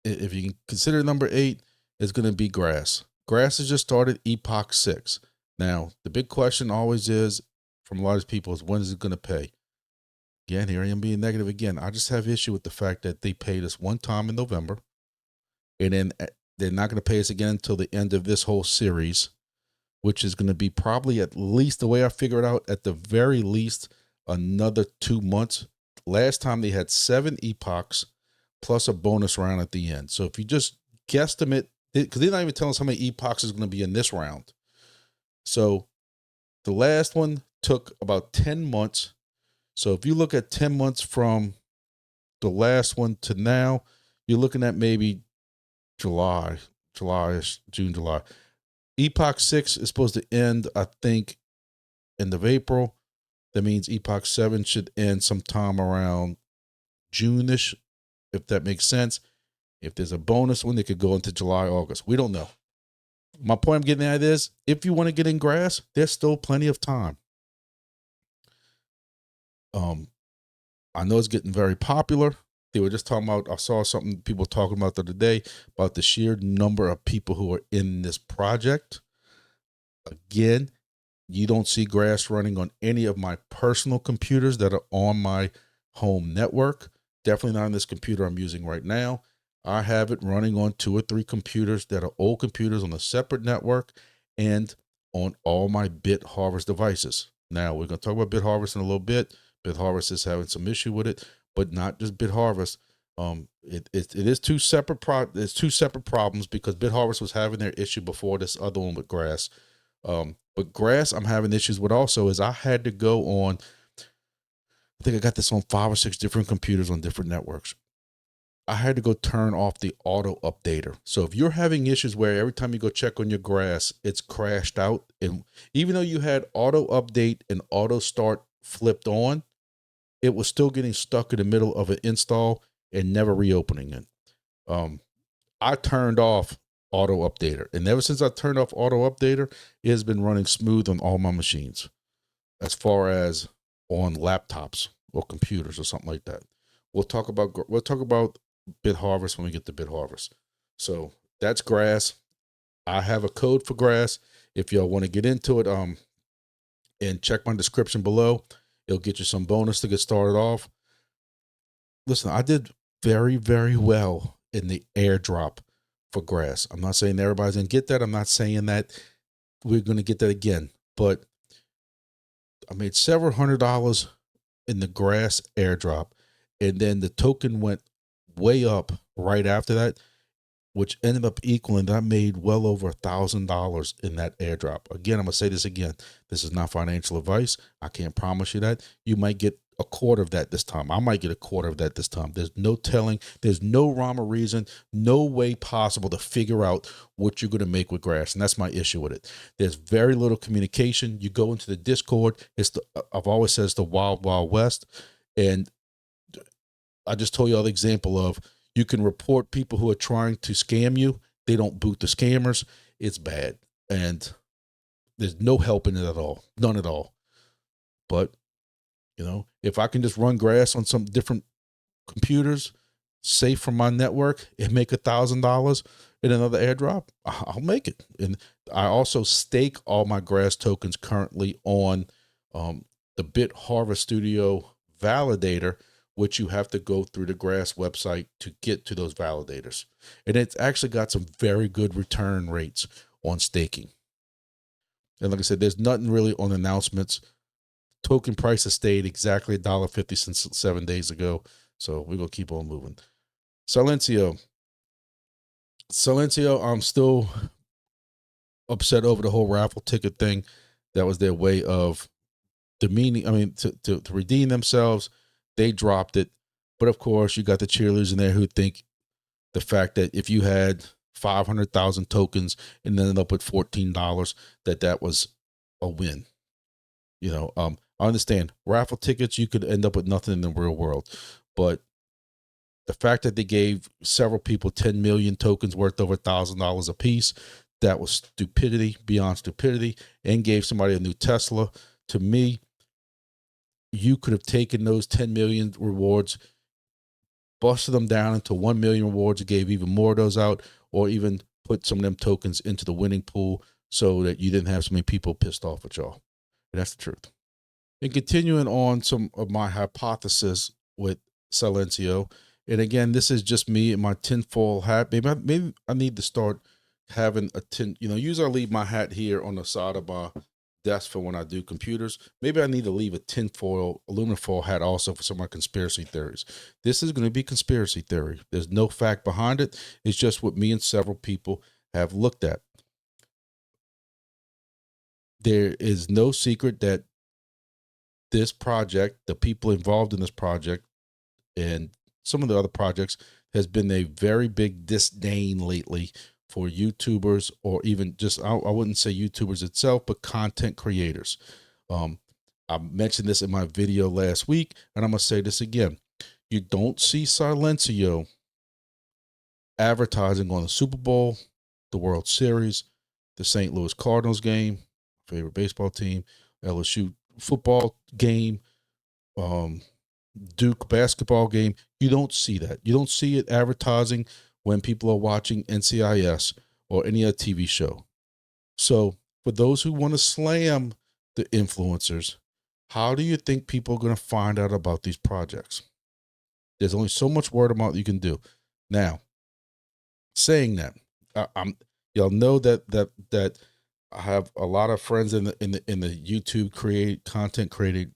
if you can consider number 8, is going to be grass. Grass has just started Epoch 6. Now, the big question always is, from a lot of people, is when is it going to pay? Again, here I am being negative again. I just have issue with the fact that they paid us one time in November, and then they're not going to pay us again until the end of this whole series, which is going to be probably, at least the way I figure it out, at the very least, another 2 months. Last time they had 7 epochs plus a bonus round at the end. So if you just guesstimate, because they're not even telling us how many epochs is going to be in this round. So the last one took about 10 months. So if you look at 10 months from the last one to now, you're looking at maybe June, July. Epoch 6 is supposed to end, I think, end of April. That means Epoch 7 should end sometime around June-ish, if that makes sense. If there's a bonus one, they could go into July, August. We don't know. My point I'm getting at is, if you want to get in grass, there's still plenty of time. I know it's getting very popular. They were just talking about, I saw something people talking about the other day about the sheer number of people who are in this project. Again, you don't see grass running on any of my personal computers that are on my home network. Definitely not on this computer I'm using right now. I have it running on 2 or 3 computers that are old computers on a separate network and on all my BitHarvest devices. Now, we're going to talk about BitHarvest in a little bit. BitHarvest is having some issue with it, but not just BitHarvest. It is two separate problems, because BitHarvest was having their issue before this other one with grass. But grass I'm having issues with also is I had to go on, I think I got this on 5 or 6 different computers on different networks. I had to go turn off the auto updater. So if you're having issues where every time you go check on your grass, it's crashed out, and even though you had auto update and auto start flipped on, it was still getting stuck in the middle of an install and never reopening it. I turned off auto updater, and ever since I turned off auto updater, it has been running smooth on all my machines, as far as on laptops or computers or something like that. We'll talk about BitHarvest when we get to BitHarvest. So that's grass. I have a code for grass. If y'all want to get into it, and check my description below, it'll get you some bonus to get started off. Listen, I did very, very well in the airdrop for grass. I'm not saying everybody's going to get that. I'm not saying that we're going to get that again, but I made several $100s in the grass airdrop, and then the token went way up right after that, which ended up equaling that I made well over $1,000 in that airdrop. Again, I'm gonna say this again. This is not financial advice. I can't promise you that. You might get a quarter of that this time. I might get a quarter of that this time. There's no telling. There's no rhyme or reason, no way possible to figure out what you're gonna make with grass, and that's my issue with it. There's very little communication. You go into the Discord. I've always said it's the wild, wild west, and I just told you all the example of you can report people who are trying to scam you. They don't boot the scammers. It's bad. And there's no help in it at all. None at all. But, if I can just run grass on some different computers, safe from my network, and make $1,000 in another airdrop, I'll make it. And I also stake all my grass tokens currently on the Bit Harvest Studio validator, which you have to go through the grass website to get to those validators. And it's actually got some very good return rates on staking. And like I said, there's nothing really on announcements. Token price has stayed exactly $1.50 since 7 days ago. So we're going to keep on moving. Silencio, I'm still upset over the whole raffle ticket thing. That was their way of demeaning, to redeem themselves. They dropped it. But of course, you got the cheerleaders in there who think the fact that if you had 500,000 tokens and ended up with $14, that was a win. I understand raffle tickets, you could end up with nothing in the real world. But the fact that they gave several people 10 million tokens worth over $1,000 a piece, that was stupidity beyond stupidity, and gave somebody a new Tesla. To me, you could have taken those 10 million rewards, busted them down into 1 million rewards, and gave even more of those out, or even put some of them tokens into the winning pool so that you didn't have so many people pissed off at y'all. And that's the truth. And continuing on some of my hypothesis with Silencio, and again, this is just me in my tinfoil hat. Maybe I need to start having a usually I leave my hat here on the side of my desk for when I do computers. Maybe I need to leave a tinfoil, aluminum foil hat also for some of my conspiracy theories. This is going to be conspiracy theory. There's no fact behind it. It's just what me and several people have looked at. There is no secret that this project, the people involved in this project, and some of the other projects, has been a very big disdain lately for YouTubers, or even just, I wouldn't say YouTubers itself, but content creators. I mentioned this in my video last week, and I'm going to say this again. You don't see Silencio advertising on the Super Bowl, the World Series, the St. Louis Cardinals game, favorite baseball team, LSU football game, Duke basketball game. You don't see that. You don't see it advertising when people are watching NCIS or any other TV show. So for those who want to slam the influencers, how do you think people are going to find out about these projects? There's only so much word of mouth you can do. Now, saying that, y'all know that I have a lot of friends in the YouTube content creating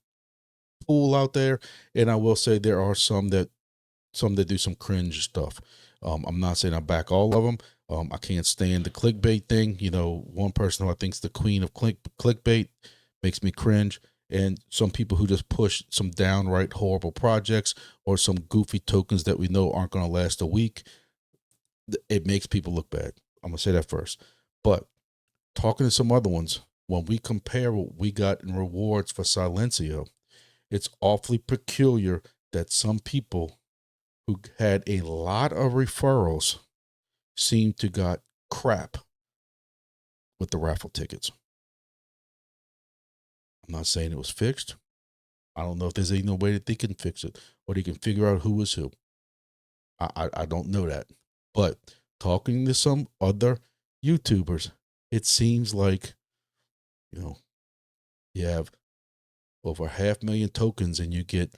pool out there, and I will say there are some that do some cringe stuff. I'm not saying I back all of them. I can't stand the clickbait thing. One person who I think's the queen of clickbait makes me cringe, and some people who just push some downright horrible projects or some goofy tokens that we know aren't going to last a week. It makes people look bad. I'm gonna say that first. But talking to some other ones, when we compare what we got in rewards for Silencio, it's awfully peculiar that some people who had a lot of referrals seem to got crap with the raffle tickets. I'm not saying it was fixed. I don't know if there's any way that they can fix it or they can figure out who was who. I don't know that. But talking to some other YouTubers, it seems like, you have over 500,000 tokens and you get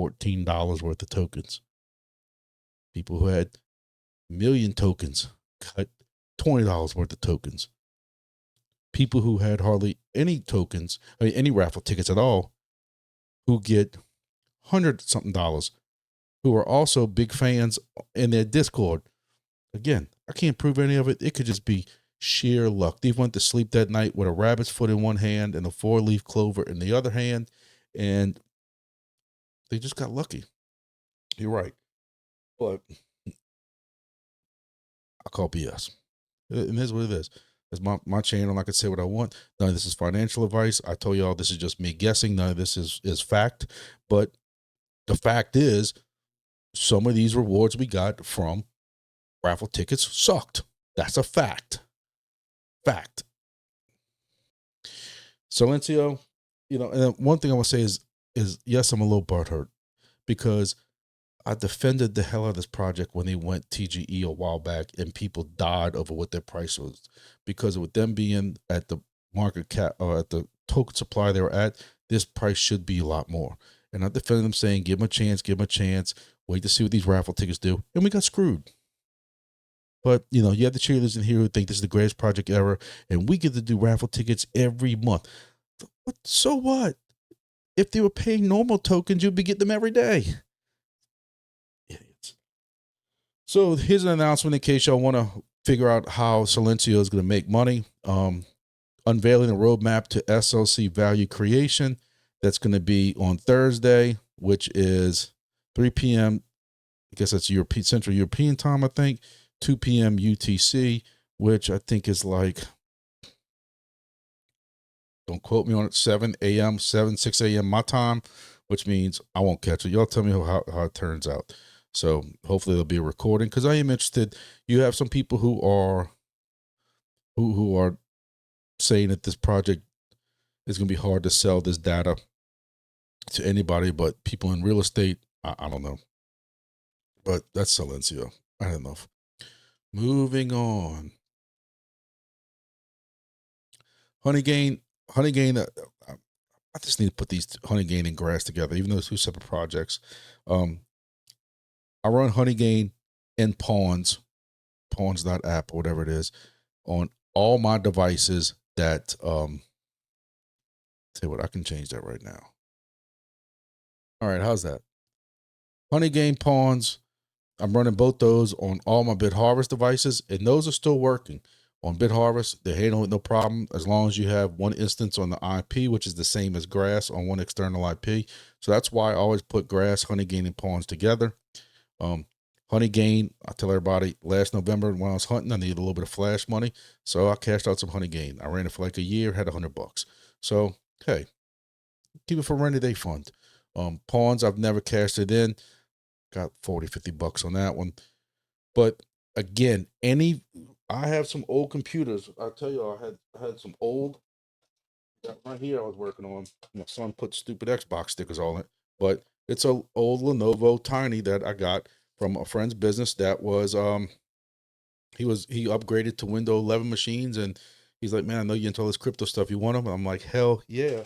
$14 worth of tokens. People who had a million tokens got $20 worth of tokens. People who had hardly any tokens, any raffle tickets at all, who get $100-something, who are also big fans in their Discord. Again, I can't prove any of it. It could just be sheer luck. They went to sleep that night with a rabbit's foot in one hand and a 4-leaf clover in the other hand, and they just got lucky. You're right. But I call BS. And here's what it is. It's my channel. I can say what I want. None of this is financial advice. I told y'all this is just me guessing. None of this is fact. But the fact is, some of these rewards we got from raffle tickets sucked. That's a fact. Fact. Silencio, and one thing I want to say is yes, I'm a little butthurt because I defended the hell out of this project when they went TGE a while back and people died over what their price was, because with them being at the market cap or at the token supply they were at, this price should be a lot more. And I defended them saying, give them a chance, wait to see what these raffle tickets do. And we got screwed. But, you have the cheerleaders in here who think this is the greatest project ever, and we get to do raffle tickets every month. So what? If they were paying normal tokens, you'd be getting them every day. Idiots. So here's an announcement in case y'all want to figure out how Silencio is going to make money. Unveiling a roadmap to SLC value creation. That's going to be on Thursday, which is 3 p.m. I guess that's Central European time, I think. 2 p.m. UTC, which I think is like, don't quote me on it, 6 a.m. my time, which means I won't catch it. Y'all tell me how it turns out. So hopefully there'll be a recording, because I am interested. You have some people who are saying that this project is going to be hard to sell this data to anybody, but people in real estate, I don't know. But that's Silencio. I don't know. Moving on. Honeygain. I just need to put these Honeygain and Grass together, even though it's 2 separate projects. I run Honeygain and pawns.app or whatever it is, on all my devices that, say what, I can change that right now. All right, how's that? Honeygain Pawns, I'm running both those on all my BitHarvest devices, and those are still working. On BitHarvest, they're handling it no problem, as long as you have one instance on the IP, which is the same as Grass on one external IP. So that's why I always put Grass, Honeygain, and Pawns together. Honeygain, I tell everybody, last November when I was hunting, I needed a little bit of flash money, so I cashed out some Honeygain. I ran it for like a year, had $100. So, hey, keep it for rainy day fund. Pawns, I've never cashed it in. Got 40, 50 bucks on that one. But again, I have some old computers. I'll tell you, I had some old, right here I was working on. My son put stupid Xbox stickers on it, but it's a old Lenovo Tiny that I got from a friend's business that was, he upgraded to Windows 11 machines, and he's like, man, I know you into all this crypto stuff. You want them? I'm like, hell yeah.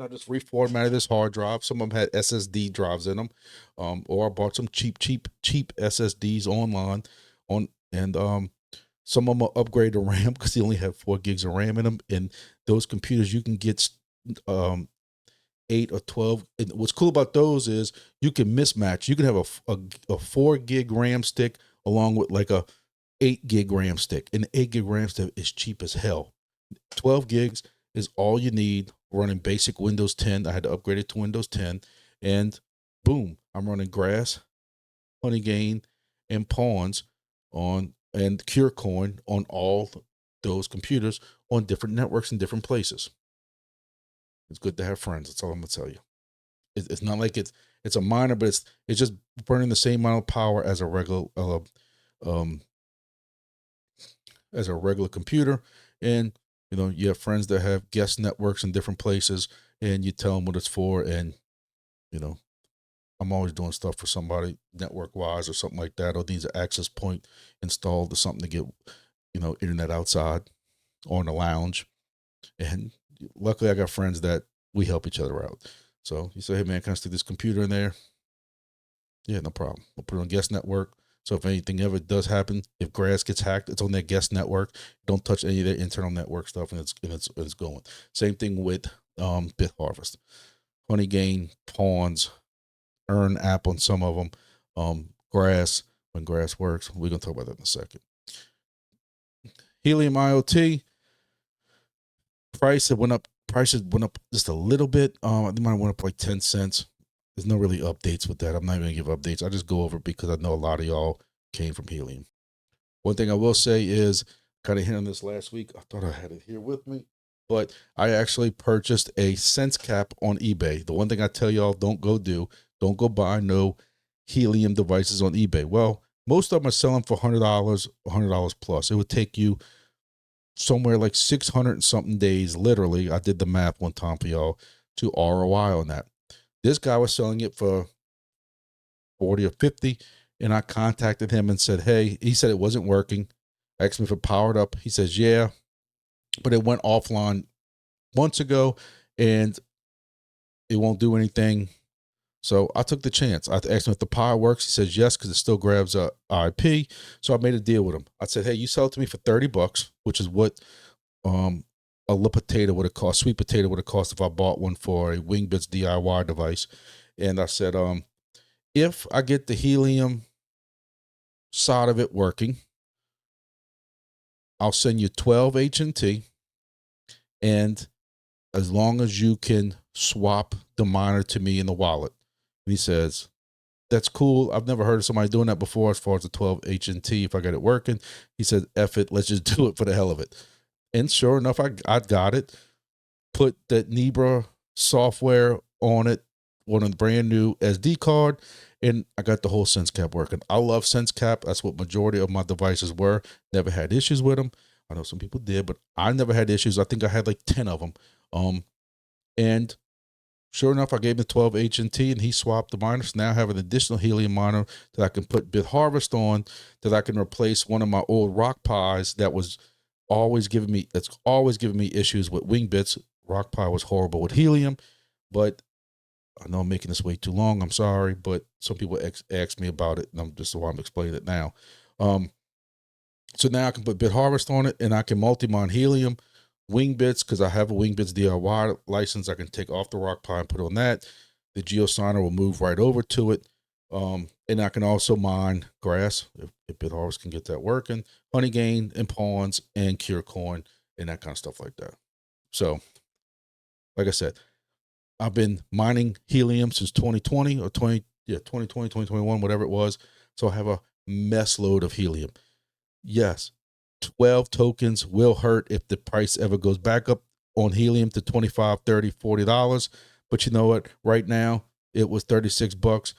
I just reformatted this hard drive. Some of them had SSD drives in them, or I bought some cheap SSDs online. Some of them are upgraded to RAM because they only have 4 gigs of RAM in them. And those computers, you can get 8 or 12. And what's cool about those is you can mismatch. You can have a 4 gig RAM stick along with like a 8 gig RAM stick, and the 8 gig RAM stick is cheap as hell. 12 gigs is all you need, running basic Windows 10. I had to upgrade it to Windows 10, and boom, I'm running Grass, Honeygain, and Pawns and CureCoin on all those computers on different networks in different places. It's good to have friends. That's all I'm gonna tell you. It's not like it's a miner, but it's just burning the same amount of power as a regular computer. And you have friends that have guest networks in different places, and you tell them what it's for. And, I'm always doing stuff for somebody network wise or something like that, or needs an access point installed or something to get, internet outside or in the lounge. And luckily I got friends that we help each other out. So you say, hey man, can I stick this computer in there? Yeah, no problem. We'll put it on guest network. So if anything ever does happen, if grass gets hacked, it's on their guest network. Don't touch any of their internal network stuff, and it's going. Same thing with Bit Harvest, Honeygain, Pawns, Earn app on some of them, Grass. When Grass works, we're gonna talk about that in a second. Helium IoT prices went up just a little bit. I think mine went up like 10 cents. There's no really updates with that. I'm not even gonna give updates. I just go over it because I know a lot of y'all came from Helium. One thing I will say is, kind of hit on this last week. I thought I had it here with me, but I actually purchased a sense cap on eBay. The one thing I tell y'all, don't go buy no Helium devices on eBay. Well, most of them are selling for $100, $100 plus. It would take you somewhere like 600 and something days. Literally, I did the math one time for y'all to ROI on that. This guy was selling it for 40 or 50. And I contacted him and said, hey, he said it wasn't working. I asked him if it powered up. He says, yeah, but it went offline months ago and it won't do anything. So I took the chance. I asked him if the power works. He says yes, because it still grabs a IP. So I made a deal with him. I said, hey, you sell it to me for $30, which is what a little potato would have cost, sweet potato would have cost if I bought one for a Wingbits DIY device. And I said, if I get the Helium side of it working, I'll send you 12 HNT, and as long as you can swap the miner to me in the wallet. And he says, that's cool. I've never heard of somebody doing that before as far as the 12 HNT. If I got it working, he said, F it, let's just do it for the hell of it. And sure enough, I got it. Put that Nebra software on it, on a brand new SD card, and I got the whole sense cap working. I love sense cap. That's what majority of my devices were. Never had issues with them. I know some people did, but I never had issues. I think I had like 10 of them. And sure enough, I gave him the 12 HNT, and he swapped the miners. Now I have an additional Helium miner that I can put Bit Harvest on, that I can replace one of my old Rock Pies that was always giving me issues with Wingbits. Rock Pie was horrible with Helium, but I know I'm making this way too long. I'm sorry, but some people ask me about it, and I'm just so I'm explaining it now. So now I can put Bit Harvest on it, and I can multi-mine Helium, Wingbits, because I have a Wingbits DIY license. I can take off the Rock Pie and put on that. The GeoSigner will move right over to it. And I can also mine Grass, if Bit Harvest can get that working, Honeygain and Pawns and Curecoin and that kind of stuff like that. So, like I said, I've been mining Helium since 2020 or 2020, 2021, whatever it was. So I have a mess load of Helium. Yes, 12 tokens will hurt if the price ever goes back up on Helium to $25, $30, $40. But you know what? Right now, it was $36.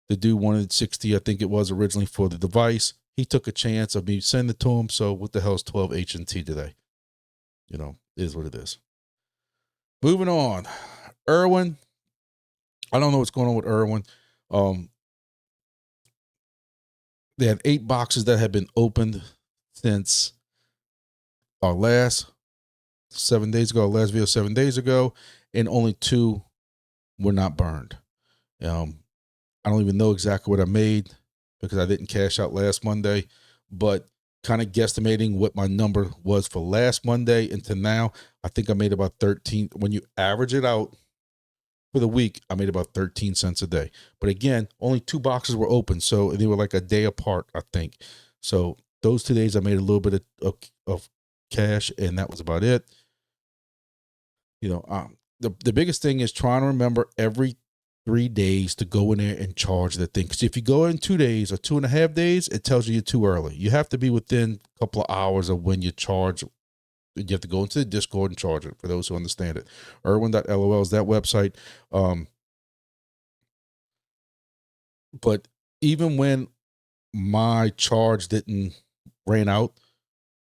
The dude wanted 60, I think it was originally for the device. He took a chance of me sending it to him. So what the hell is 12 HNT today? You know, it is what it is. Moving on. ERWIN. I don't know what's going on with ERWIN. They had 8 boxes that had been opened since our last 7 days ago, our last video 7 days ago, and only 2 were not burned. I don't even know exactly what I made because I didn't cash out last Monday, but kind of guesstimating what my number was for last Monday and to now, I think I made about 13. When you average it out for the week, I made about 13 cents a day. But again, only 2 boxes were open, so they were like a day apart, I think. So those 2 days I made a little bit of cash, and that was about it. You know, the biggest thing is trying to remember every 3 days to go in there and charge the thing. Because if you go in 2 days or 2.5 days, it tells you you're too early. You have to be within a couple of hours of when you charge. You have to go into the Discord and charge it, for those who understand it. ERWIN.lol is that website. But even when my charge ran out,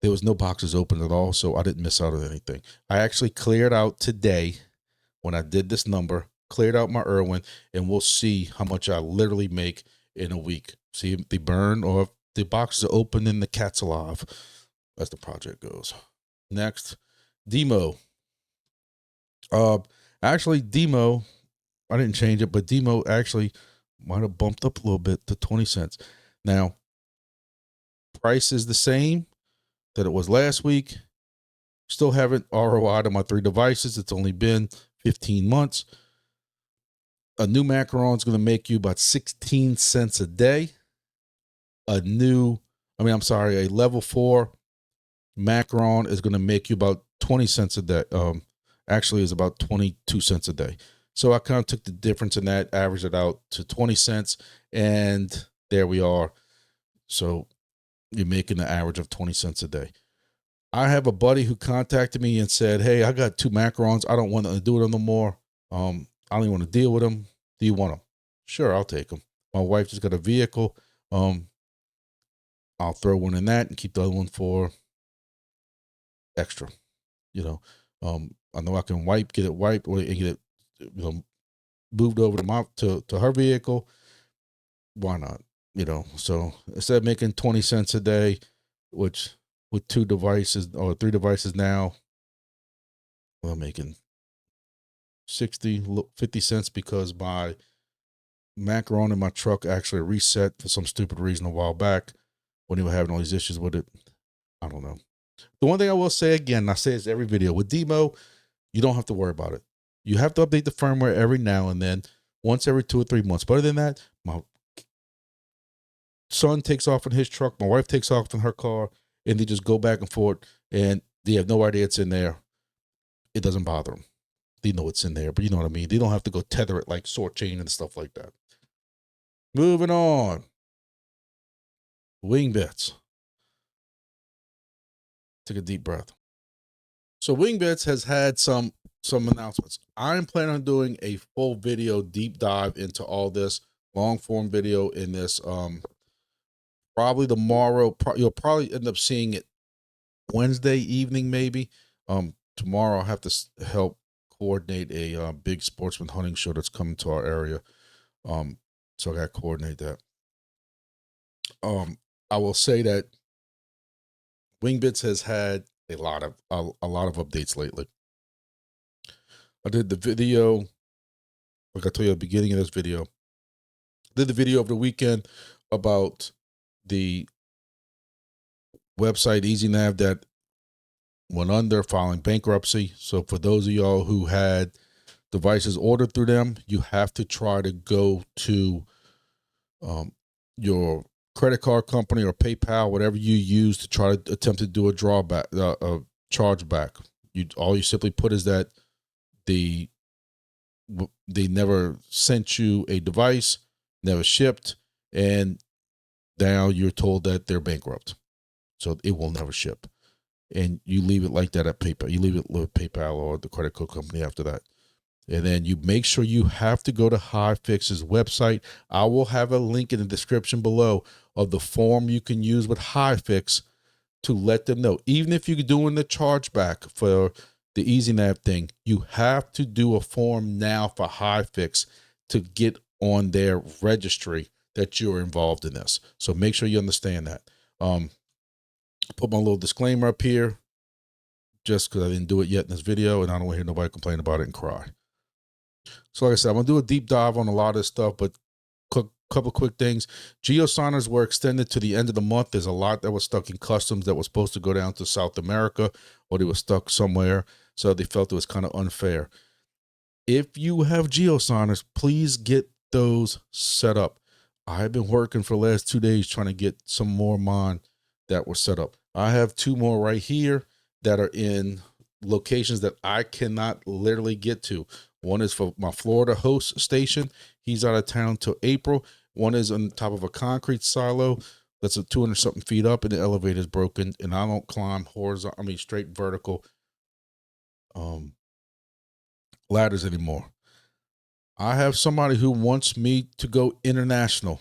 there was no boxes open at all, so I didn't miss out on anything. I actually cleared out today when I did this number, cleared out my ERWIN, and we'll see how much I literally make in a week. See if they burn or if the boxes are open and the cat's alive, as the project goes. Next, DIMO. Actually, DIMO, I didn't change it, but DIMO actually might have bumped up a little bit to 20 cents. Now, price is the same that it was last week. Still haven't ROI'd on my 3 devices. It's only been 15 months. A new macaron is going to make you about 16 cents a day. A level 4 macaron is going to make you about 20 cents a day. Actually, is about 22 cents a day. So I kind of took the difference in that, averaged it out to 20 cents, and there we are. So you're making an average of 20 cents a day. I have a buddy who contacted me and said, hey, I got 2 macarons. I don't want to do them no more. I don't even want to deal with them. Do you want them? Sure, I'll take them. My wife just got a vehicle. I'll throw one in that and keep the other one for extra. I know I can get it wiped or get it, moved over to her vehicle. Why not? So instead of making 20 cents a day, which with 2 devices or 3 devices now, I'm making 50 cents because my macaron in my truck actually reset for some stupid reason a while back when he was having all these issues with it. I don't know. The one thing I will say again, and I say this every video, with DIMO, you don't have to worry about it. You have to update the firmware every now and then, once every 2 or 3 months. But other than that, my son takes off in his truck, my wife takes off in her car, and they just go back and forth, and they have no idea it's in there. It doesn't bother them. They know it's in there, but you know what I mean? They don't have to go tether it like Soarchain and stuff like that. Moving on. Wingbits. Take a deep breath. So Wingbits has had some announcements. I'm planning on doing a full video deep dive into all this, long form video in this. Probably tomorrow. You'll probably end up seeing it Wednesday evening, maybe. Tomorrow I'll have to help coordinate a big sportsman hunting show that's coming to our area. So I got to coordinate that. I will say that Wingbits has had a lot of updates lately. I did the video, like I told you at the beginning of this video. Did the video over the weekend about the website EasyNav that went under, filing bankruptcy. So for those of y'all who had devices ordered through them, you have to try to go to your credit card company or PayPal, whatever you use to try to attempt to do a drawback, a chargeback. All you simply put is that they never sent you a device, never shipped, and now you're told that they're bankrupt, so it will never ship. And you leave it like that at PayPal. You leave it with PayPal or the credit card company after that. And then you make sure you have to go to HiFix's website. I will have a link in the description below of the form you can use with HiFix to let them know. Even if you're doing the chargeback for the EasyNav thing, you have to do a form now for HiFix to get on their registry that you're involved in this. So make sure you understand that. Put my little disclaimer up here just because I didn't do it yet in this video, and I don't want to hear nobody complain about it and cry. So like I said, I'm going to do a deep dive on a lot of this stuff, but couple quick things. Geosigners were extended to the end of the month. There's a lot that was stuck in customs that was supposed to go down to South America, or they were stuck somewhere, so they felt it was kind of unfair. If you have geosigners, please get those set up. I've been working for the last 2 days trying to get some more of mine that were set up. I have 2 more right here that are in locations that I cannot literally get to. One is for my Florida host station. He's out of town till April. One is on top of a concrete silo that's a 200 something feet up, and the elevator is broken, and I don't climb horizontal, straight vertical ladders anymore. I have somebody who wants me to go international.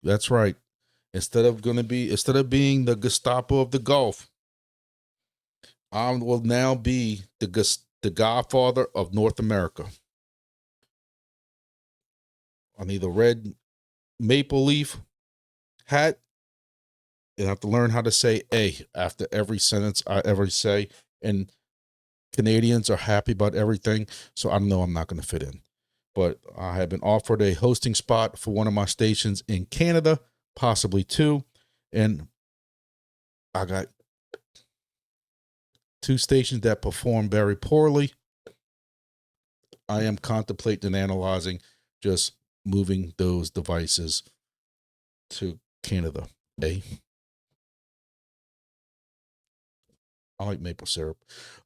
That's right. Instead of being the Gestapo of the Gulf, I will now be the Godfather of North America. I need a red maple leaf hat, and I have to learn how to say "a" after every sentence I ever say. And Canadians are happy about everything, so I know I'm not going to fit in. but I have been offered a hosting spot for one of my stations in Canada, possibly two. And I got two stations that perform very poorly. I am contemplating and analyzing just moving those devices to Canada. I like maple syrup.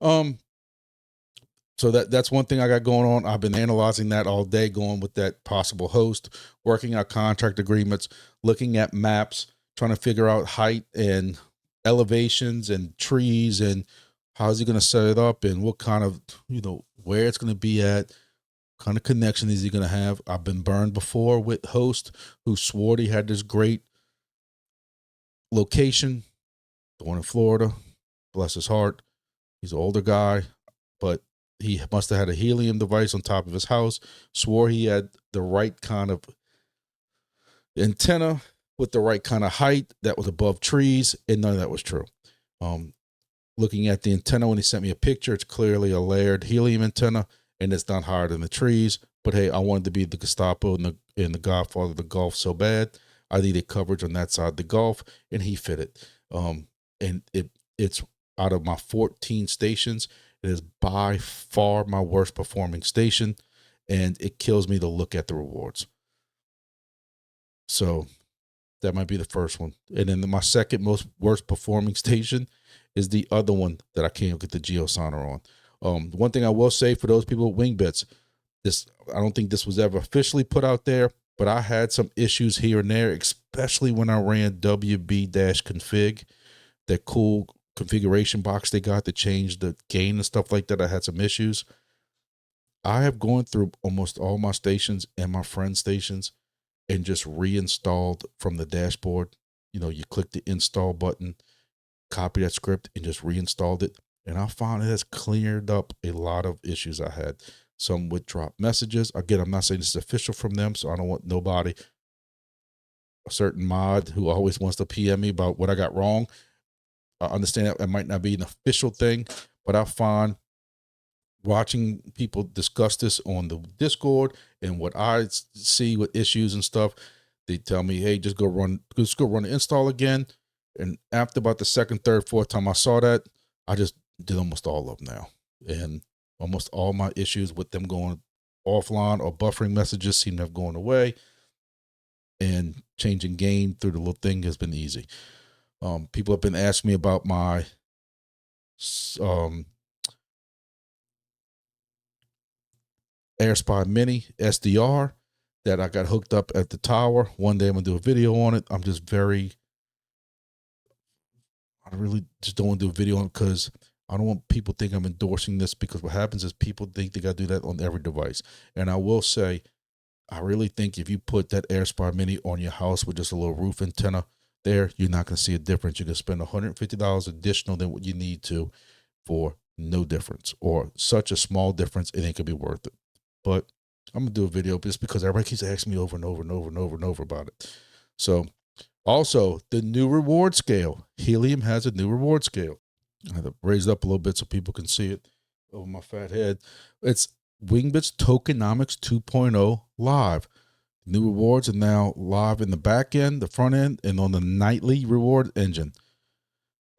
So that's one thing I got going on. I've been analyzing that all day, going with that possible host, working out contract agreements, looking at maps, trying to figure out height and elevations and trees and how's he going to set it up and what kind of, where it's going to be at, kind of connection is he going to have. I've been burned before with host who swore he had this great location, the one in Florida, bless his heart. He's an older guy, but he must have had a Helium device on top of his house, swore he had the right kind of antenna with the right kind of height that was above trees, and none of that was true. Looking at the antenna when he sent me a picture, it's clearly a layered Helium antenna, and it's not higher than the trees. But hey, I wanted to be the Gestapo and the Godfather of the Gulf so bad. I needed coverage on that side of the Gulf, and he fit it. And it's out of my 14 stations, it is by far my worst performing station, and it kills me to look at the rewards. So that might be the first one. And then my second most worst performing station is the other one that I can't get the GeoSonar on. One thing I will say for those people with Wingbits, I don't think this was ever officially put out there, but I had some issues here and there, especially when I ran WB-config, that cool configuration box they got to change the gain and stuff like that. I had some issues. I have gone through almost all my stations and my friend stations and just reinstalled from the dashboard. You click the install button, copy that script, and just reinstalled it. And I found it has cleared up a lot of issues I had. Some would drop messages. Again, I'm not saying this is official from them, so I don't want nobody, a certain mod who always wants to PM me about what I got wrong. I understand that it might not be an official thing, but I find watching people discuss this on the Discord and what I see with issues and stuff, they tell me, hey, just go run the install again. And after about the second, third, fourth time I saw that, I just did almost all of them now. And almost all my issues with them going offline or buffering messages seem to have gone away. And changing gain through the little thing has been easy. People have been asking me about my AirSpy Mini SDR that I got hooked up at the tower. One day I'm going to do a video on it. I really just don't want to do a video on it because I don't want people to think I'm endorsing this, because what happens is people think they got to do that on every device. And I will say, I really think if you put that AirSpy Mini on your house with just a little roof antenna there, you're not going to see a difference. You're going to spend $150 additional than what you need to for no difference, or such a small difference, it ain't going to be worth it. But I'm going to do a video just because everybody keeps asking me over and over and over and over and over about it. So also the new reward scale. Helium has a new reward scale. I have to raise it up a little bit so people can see it over my fat head. It's Wingbits Tokenomics 2.0 live. New rewards are now live in the back end, the front end, and on the nightly reward engine.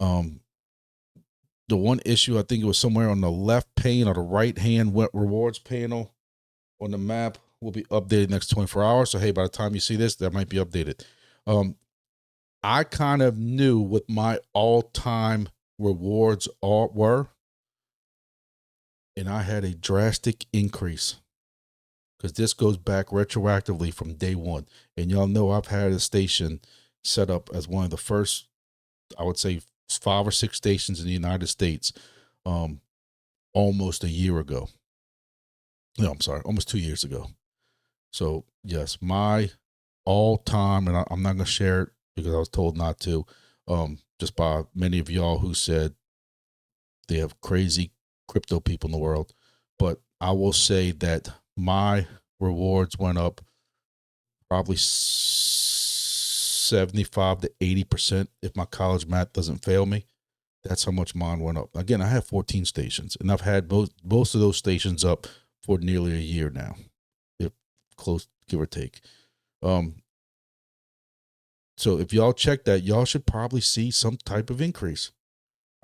The one issue, I think it was somewhere on the left pane or the right hand rewards panel on the map, will be updated next 24 hours. So, hey, by the time you see this, that might be updated. I kind of knew what my all-time rewards were, and I had a drastic increase because this goes back retroactively from day one. And y'all know I've had a station set up as one of the first, I would say, 5 or 6 stations in the United States almost a year ago. No, I'm sorry, almost 2 years ago. So, yes, my all-time, and I'm not going to share it because I was told not to, just by many of y'all who said they have crazy crypto people in the world. But I will say that my rewards went up probably 75 to 80% if my college math doesn't fail me. That's how much mine went up. Again, I have 14 stations, and I've had most of those stations up for nearly a year now. close, give or take. So if y'all check that, y'all should probably see some type of increase,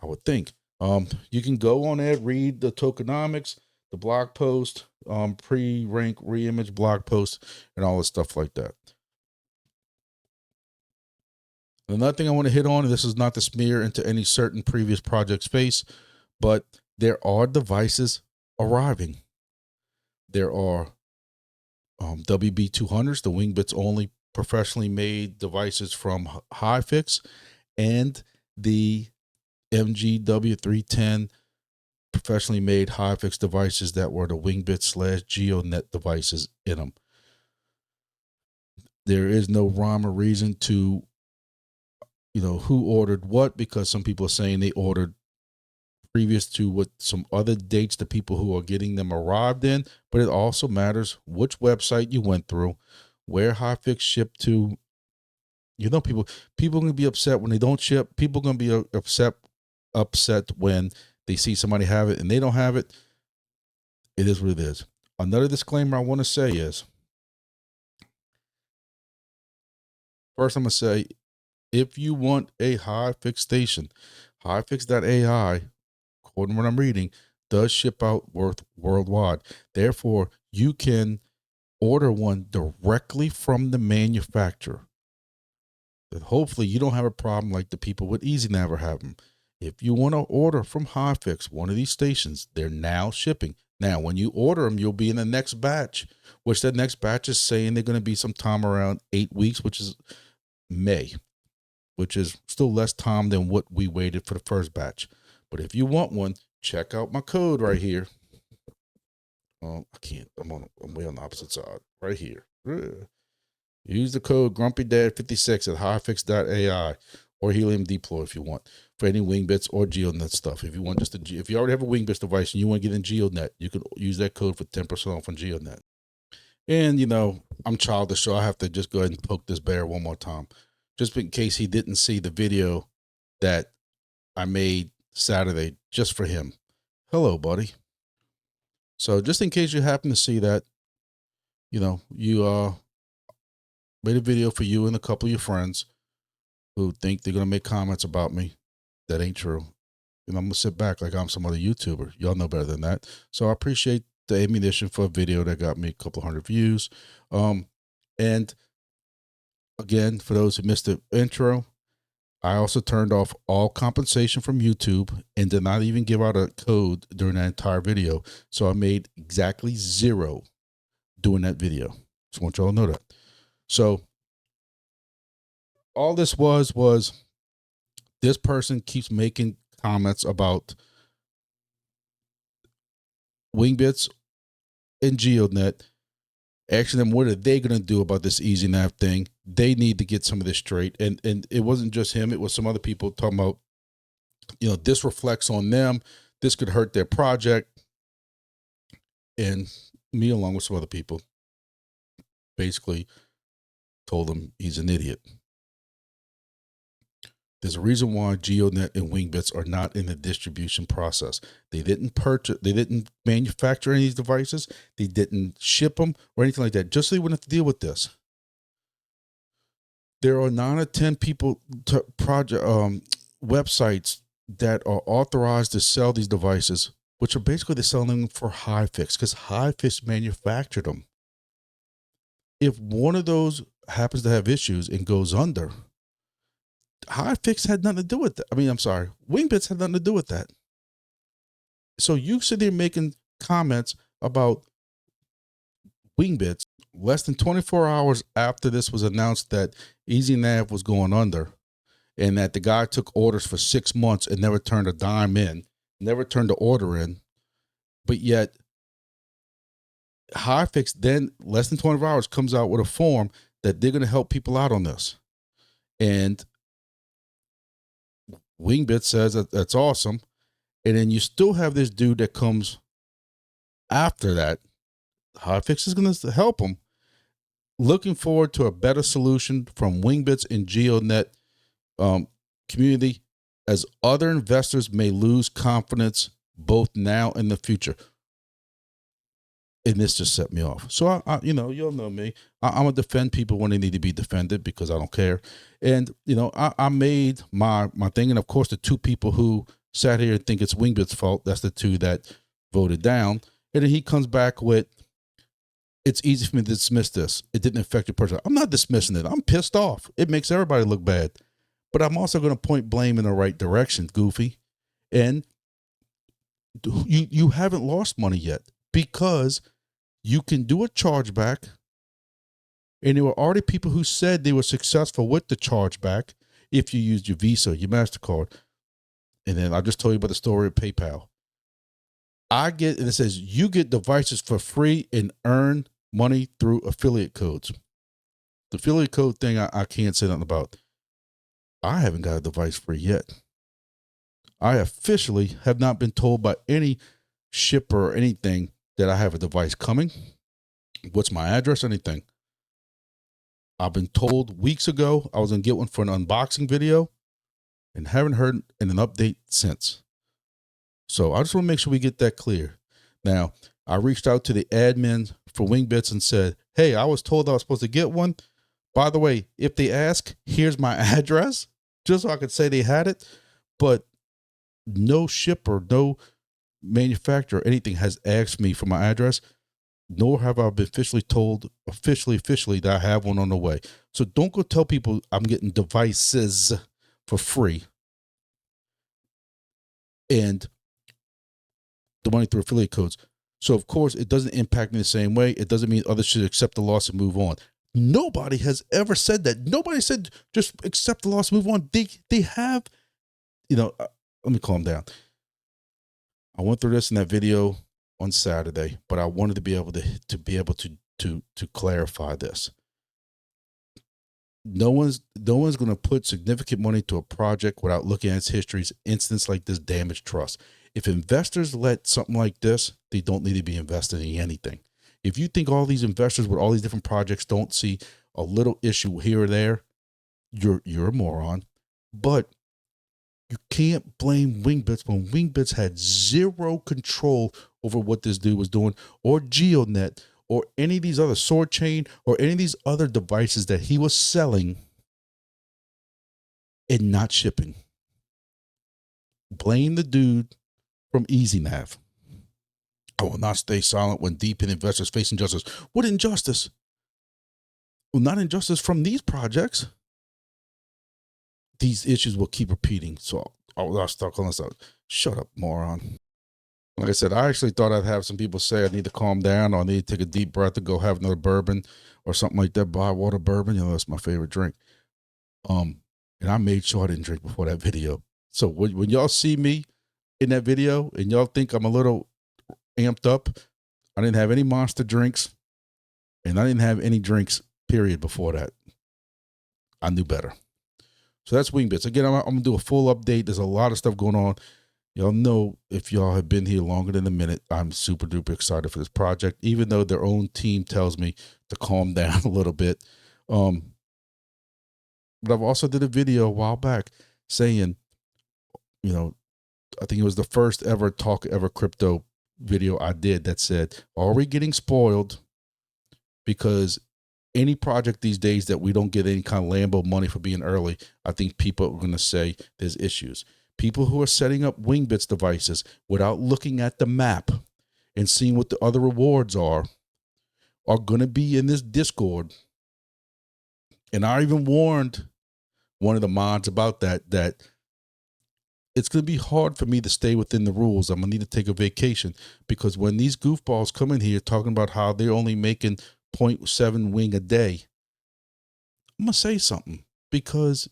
I would think. You can go on there, read the tokenomics, the blog post, pre-rank, reimage blog post, and all this stuff like that. Another thing I want to hit on, and this is not to smear into any certain previous project space, but there are devices arriving. There are WB200s, the Wingbits only professionally made devices from HiFix, and the MGW310 professionally made HiFix devices that were the Wingbits / GEODNET devices in them. There is no rhyme or reason to, who ordered what, because some people are saying they ordered previous to what some other dates the people who are getting them arrived in, but it also matters which website you went through, where HiFix shipped to. People are going to be upset when they don't ship. People are going to be upset when they see somebody have it and they don't have it. It is what it is. Another disclaimer I want to say is, first I'm going to say, if you want a HiFix station, HiFix.ai, according to what I'm reading, does ship out worldwide. Therefore, you can order one directly from the manufacturer. That hopefully you don't have a problem like the people with EasyNav are having. If you want to order from HiFix, one of these stations, they're now shipping. Now, when you order them, you'll be in the next batch, which that next batch is saying they're going to be sometime around 8 weeks, which is May, which is still less time than what we waited for the first batch. But if you want one, check out my code right here. I can't. I'm way on the opposite side. Right here. Use the code GrumpyDad56 at HiFix.ai or Helium Deploy if you want for any Wingbits or GeoDNet stuff. If you want if you already have a Wingbits device and you want to get in GeoDNet, you can use that code for 10% off on GeoDNet. And I'm childish, so I have to just go ahead and poke this bear one more time, just in case he didn't see the video that I made Saturday just for him. Hello, buddy. So just in case you happen to see that, you made a video for you and a couple of your friends who think they're going to make comments about me. That ain't true. I'm going to sit back like I'm some other YouTuber. Y'all know better than that. So I appreciate the ammunition for a video that got me a couple hundred views. And again, for those who missed the intro, I also turned off all compensation from YouTube and did not even give out a code during that entire video. So I made exactly zero doing that video. Just want y'all to know that. So all this was this person keeps making comments about Wingbits and GeoDNet. Asking them, what are they going to do about this EasyNav thing? They need to get some of this straight. And it wasn't just him. It was some other people talking about, this reflects on them. This could hurt their project. And me, along with some other people, basically told him he's an idiot. There's a reason why GeoDNet and Wingbits are not in the distribution process. They didn't manufacture any of these devices. They didn't ship them or anything like that, just so they wouldn't have to deal with this. There are 9 or 10 people, websites that are authorized to sell these devices, which are basically they're selling them for HiFix because HiFix manufactured them. If one of those happens to have issues and goes under, HiFix had nothing to do with that. Wingbits had nothing to do with that. So you sit there making comments about Wingbits less than 24 hours after this was announced that EasyNav was going under and that the guy took orders for 6 months and never turned a dime in, never turned the order in. But yet HiFix then less than 24 hours comes out with a form that they're going to help people out on this. And Wingbits says that that's awesome. And then you still have this dude that comes after that. HiFix is going to help him. Looking forward to a better solution from Wingbits and GeoDNet community as other investors may lose confidence both now and the future. And this just set me off. So you know, you'll know me. I'm gonna defend people when they need to be defended because I don't care. And you know, I made my thing, and of course, the two people who sat here and think it's Wingbits' fault, that's the two that voted down. And then he comes back with, "It's easy for me to dismiss this. It didn't affect your person." I'm not dismissing it. I'm pissed off. It makes everybody look bad. But I'm also going to point blame in the right direction, Goofy. And you haven't lost money yet because you can do a chargeback, and there were already people who said they were successful with the chargeback if you used your Visa, your MasterCard. And then I just told you about the story of PayPal. And it says you get devices for free and earn money through affiliate codes. The affiliate code thing, I can't say nothing about. I haven't got a device free yet. I officially have not been told by any shipper or anything that I have a device coming. What's my address? Anything. I've been told weeks ago I was going to get one for an unboxing video and haven't heard an update since. So I just want to make sure we get that clear. Now, I reached out to the admin for Wingbits and said, "Hey, I was told I was supposed to get one. By the way, if they ask, here's my address," just so I could say they had it. But no shipper, no manufacturer, anything has asked me for my address, nor have I been officially told, officially that I have one on the way. So don't go tell people I'm getting devices for free and the money through affiliate codes. So of course it doesn't impact me the same way. It doesn't mean others should accept the loss and move on. Nobody has ever said that. Nobody said just accept the loss, move on. They have, you know, let me calm down. I went through this in that video on Saturday, but I wanted to be able to clarify this. No one's going to put significant money to a project without looking at its histories. Incidents like this damage trust. If investors let something like this, they don't need to be invested in anything. If you think all these investors with all these different projects don't see a little issue here or there, you're a moron. But you can't blame Wingbits when Wingbits had zero control over what this dude was doing, or GeoDNet, or any of these other Soarchain, or any of these other devices that he was selling and not shipping. Blame the dude from EasyNav. I will not stay silent when deep in investors face injustice. What injustice? Well, not injustice from these projects. These issues will keep repeating. So I'll start calling this out. Shut up, moron. Like I said, I actually thought I'd have some people say I need to calm down, or I need to take a deep breath and go have another bourbon or something like that. Buy water bourbon. You know, that's my favorite drink. And I made sure I didn't drink before that video. So when y'all see me in that video and y'all think I'm a little amped up, I didn't have any monster drinks, and I didn't have any drinks, period, before that. I knew better. So that's Wingbits. Again, I'm going to do a full update. There's a lot of stuff going on. Y'all know, if y'all have been here longer than a minute, I'm super duper excited for this project, even though their own team tells me to calm down a little bit. But I've also did a video a while back saying, you know, I think it was the first ever Talk Ever Crypto video I did that said, are we getting spoiled? Because any project these days that we don't get any kind of Lambo money for being early, I think people are going to say there's issues. People who are setting up Wingbits devices without looking at the map and seeing what the other rewards are going to be in this Discord. And I even warned one of the mods about that it's going to be hard for me to stay within the rules. I'm going to need to take a vacation, because when these goofballs come in here talking about how they're only making 0.7 wing a day, I'm going to say something, because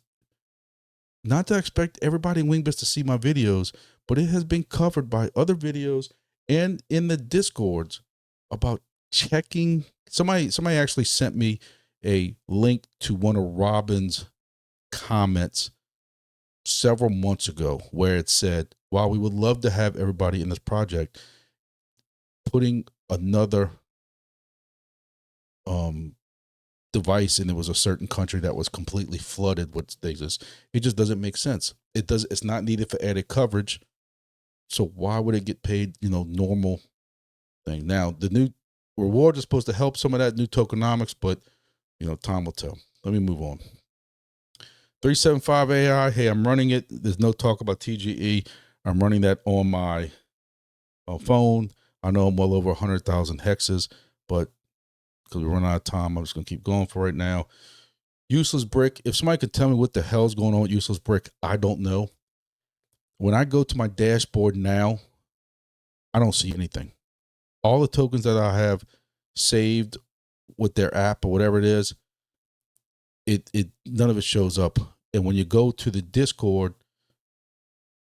not to expect everybody in Wingbits to see my videos, but it has been covered by other videos and in the Discords about checking. Somebody actually sent me a link to one of Robin's comments several months ago where it said, while we would love to have everybody in this project, putting another device, and it was a certain country that was completely flooded with things. It just doesn't make sense. It's not needed for added coverage. So why would it get paid, normal thing? Now, the new reward is supposed to help some of that new tokenomics, but you know, time will tell. Let me move on. 375 AI. Hey, I'm running it. There's no talk about TGE. I'm running that on my phone. I know I'm well over 100,000 hexes, but because we're running out of time, I'm just going to keep going for right now. Useless brick. If somebody could tell me what the hell's going on with useless brick, I don't know. When I go to my dashboard now, I don't see anything. All the tokens that I have saved with their app or whatever it is, none of it shows up. And when you go to the Discord,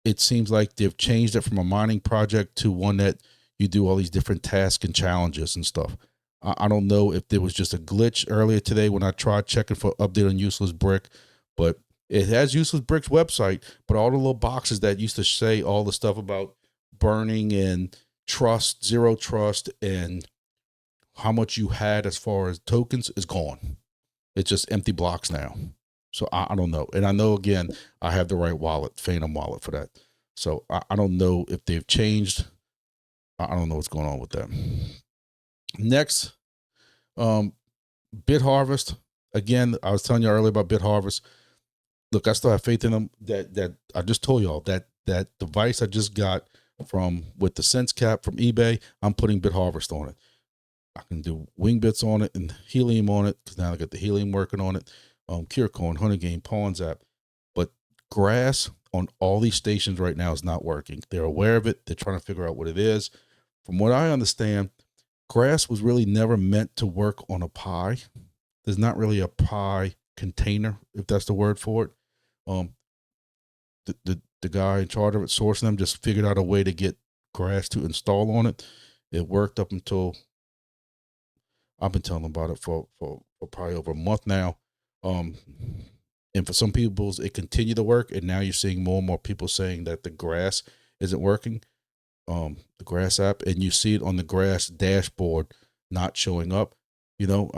it seems like they've changed it from a mining project to one that you do all these different tasks and challenges and stuff. I don't know if there was just a glitch earlier today when I tried checking for update on Useless Brick, but it has Useless Brick's website, but all the little boxes that used to say all the stuff about burning and trust, zero trust, and how much you had as far as tokens is gone. It's just empty blocks now. So I don't know. And I know, again, I have the right wallet, Phantom wallet for that. So I don't know if they've changed. I don't know what's going on with that. Next, Bit Harvest. Again, I was telling you earlier about Bit Harvest. Look, I still have faith in them. That I just told y'all that device I just got with the Sense Cap from eBay, I'm putting Bit Harvest on it. I can do Wingbits on it and Helium on it, because now I got the Helium working on it. Chirp, Honeygain, Pawns app. But Grass on all these stations right now is not working. They're aware of it. They're trying to figure out what it is. From what I understand, Grass was really never meant to work on a Pi. There's not really a Pi container, if that's the word for it. The guy in charge of it, sourcing them, just figured out a way to get Grass to install on it. It worked up until I've been telling them about it for probably over a month now. And for some people, it continued to work, and now you're seeing more and more people saying that the Grass isn't working, the Grass app, and you see it on the Grass dashboard not showing up. You know,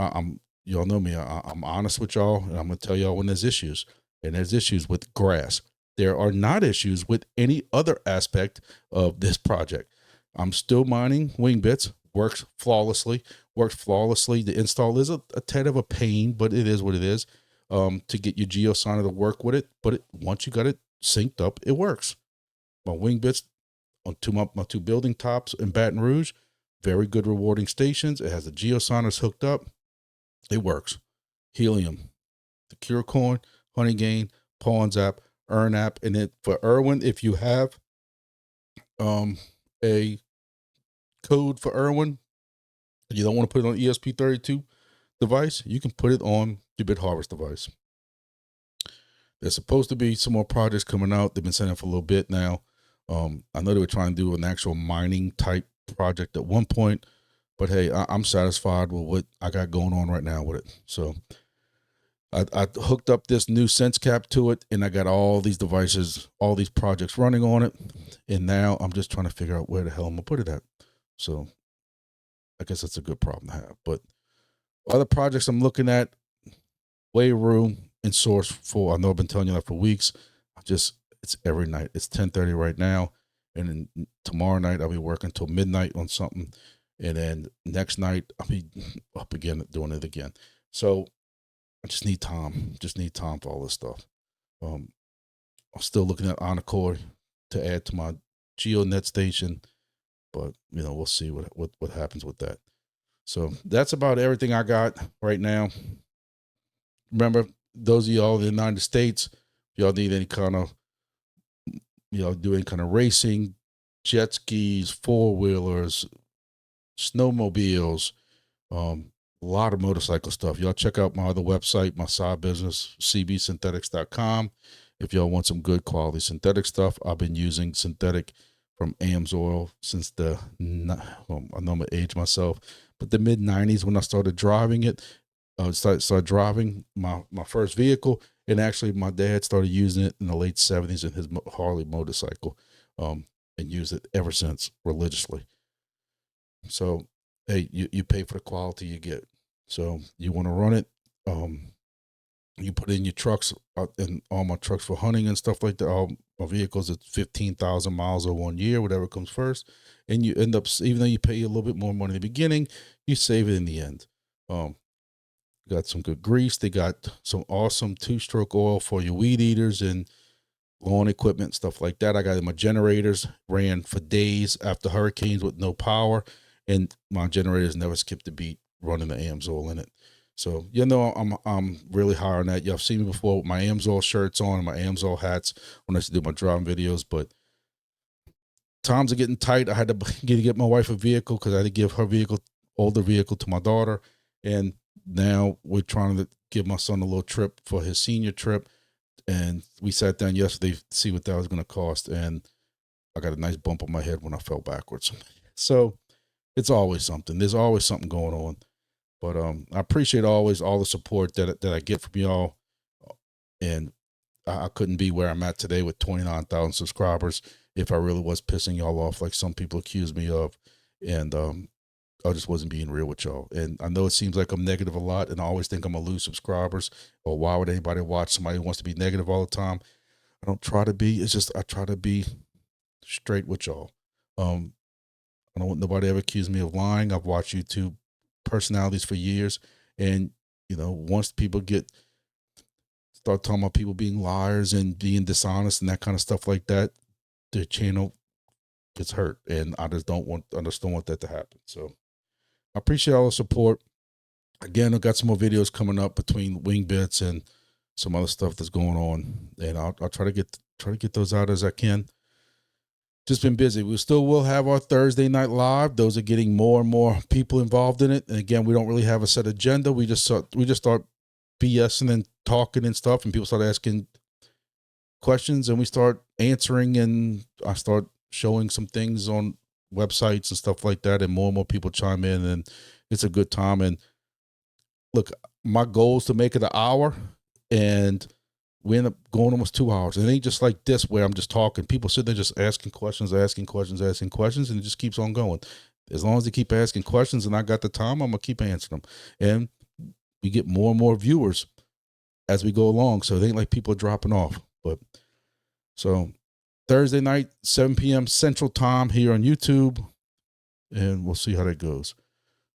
y'all know me. I'm honest with y'all, and I'm gonna tell y'all when there's issues, and there's issues with Grass. There are not issues with any other aspect of this project. I'm still mining Wingbits. Works flawlessly. The install is a tad of a pain, but it is what it is. To get your GeoSigner to work with it, but once you got it synced up, it works. My Wingbits on my two building tops in Baton Rouge, very good rewarding stations. It has the GeoSigners hooked up. It works. Helium, the Curecoin, Honeygain, Pawns app, Earn app, and then for ERWIN, if you have a code for ERWIN, you don't want to put it on ESP32 device, you can put it on your Bit Harvest device. There's supposed to be some more projects coming out. They've been saying it for a little bit now. I know they were trying to do an actual mining type project at one point, but hey, I'm satisfied with what I got going on right now with it. So I hooked up this new Sense Cap to it, and I got all these devices, all these projects running on it, and now I'm just trying to figure out where the hell I'm gonna put it at. So I guess that's a good problem to have. But other projects I'm looking at, Way Room and Source 4. I know I've been telling you that for weeks. It's every night. It's 10:30 right now, and then tomorrow night I'll be working till midnight on something, and then next night I'll be up again doing it again. So I just need time. For all this stuff. I'm still looking at Encore to add to my GeoDNet station, but you know, we'll see what happens with that. So that's about everything I got right now. Remember, those of y'all in the United States, if y'all need any kind of, do any kind of racing, jet skis, four-wheelers, snowmobiles, a lot of motorcycle stuff. Y'all check out my other website, my side business, cbsynthetics.com. If y'all want some good quality synthetic stuff, I've been using synthetic from AMSOIL since I know I'm gonna age myself, but the mid-90s when I started driving it. Started driving my first vehicle, and actually my dad started using it in the late 70s in his Harley motorcycle, and used it ever since religiously. So hey, you pay for the quality you get. So you want to run it, You put in your trucks, and all my trucks for hunting and stuff like that. All my vehicles at 15,000 miles or 1 year, whatever comes first. And you end up, even though you pay a little bit more money in the beginning, you save it in the end. Got some good grease. They got some awesome 2-stroke oil for your weed eaters and lawn equipment, stuff like that. I got my generators, ran for days after hurricanes with no power, and my generators never skipped a beat running the AMSOIL in it. So, you know, I'm really high on that. Y'all have seen me before with my AMSOIL shirts on and my AMSOIL hats when I used to do my driving videos, but times are getting tight. I had to get my wife a vehicle because I had to give her older vehicle to my daughter. And now we're trying to give my son a little trip for his senior trip. And we sat down yesterday to see what that was going to cost. And I got a nice bump on my head when I fell backwards. So it's always something. There's always something going on. But I appreciate always all the support that I get from y'all. And I couldn't be where I'm at today with 29,000 subscribers if I really was pissing y'all off like some people accuse me of. And I just wasn't being real with y'all. And I know it seems like I'm negative a lot, and I always think I'm going to lose subscribers. Or why would anybody watch somebody who wants to be negative all the time? I don't try to be. It's just I try to be straight with y'all. I don't want nobody ever accuse me of lying. I've watched YouTube personalities for years, and you know, once people start talking about people being liars and being dishonest and that kind of stuff like that, the channel gets hurt, and I just don't want that to happen. So I appreciate all the support. Again, I've got some more videos coming up between Wingbits and some other stuff that's going on, and I'll try to get those out as I can. Just been busy. We still will have our Thursday night live. Those are getting more and more people involved in it. And again, we don't really have a set agenda. We just start BSing and talking and stuff, and people start asking questions, and we start answering, and I start showing some things on websites and stuff like that, and more people chime in, and it's a good time. And look, my goal is to make it an hour, and we end up going almost 2 hours. And it ain't just like this where I'm just talking. People sit there just asking questions, and it just keeps on going. As long as they keep asking questions and I got the time, I'm going to keep answering them. And we get more and more viewers as we go along. So it ain't like people are dropping off. But so Thursday night, 7 p.m. Central Time here on YouTube, and we'll see how that goes.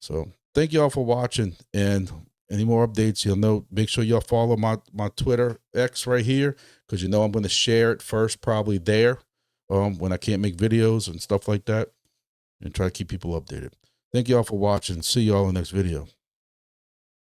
So thank you all for watching, and any more updates, you'll know. Make sure y'all follow my Twitter X right here, because you know I'm going to share it first, probably there, when I can't make videos and stuff like that, and try to keep people updated. Thank y'all for watching. See y'all in the next video.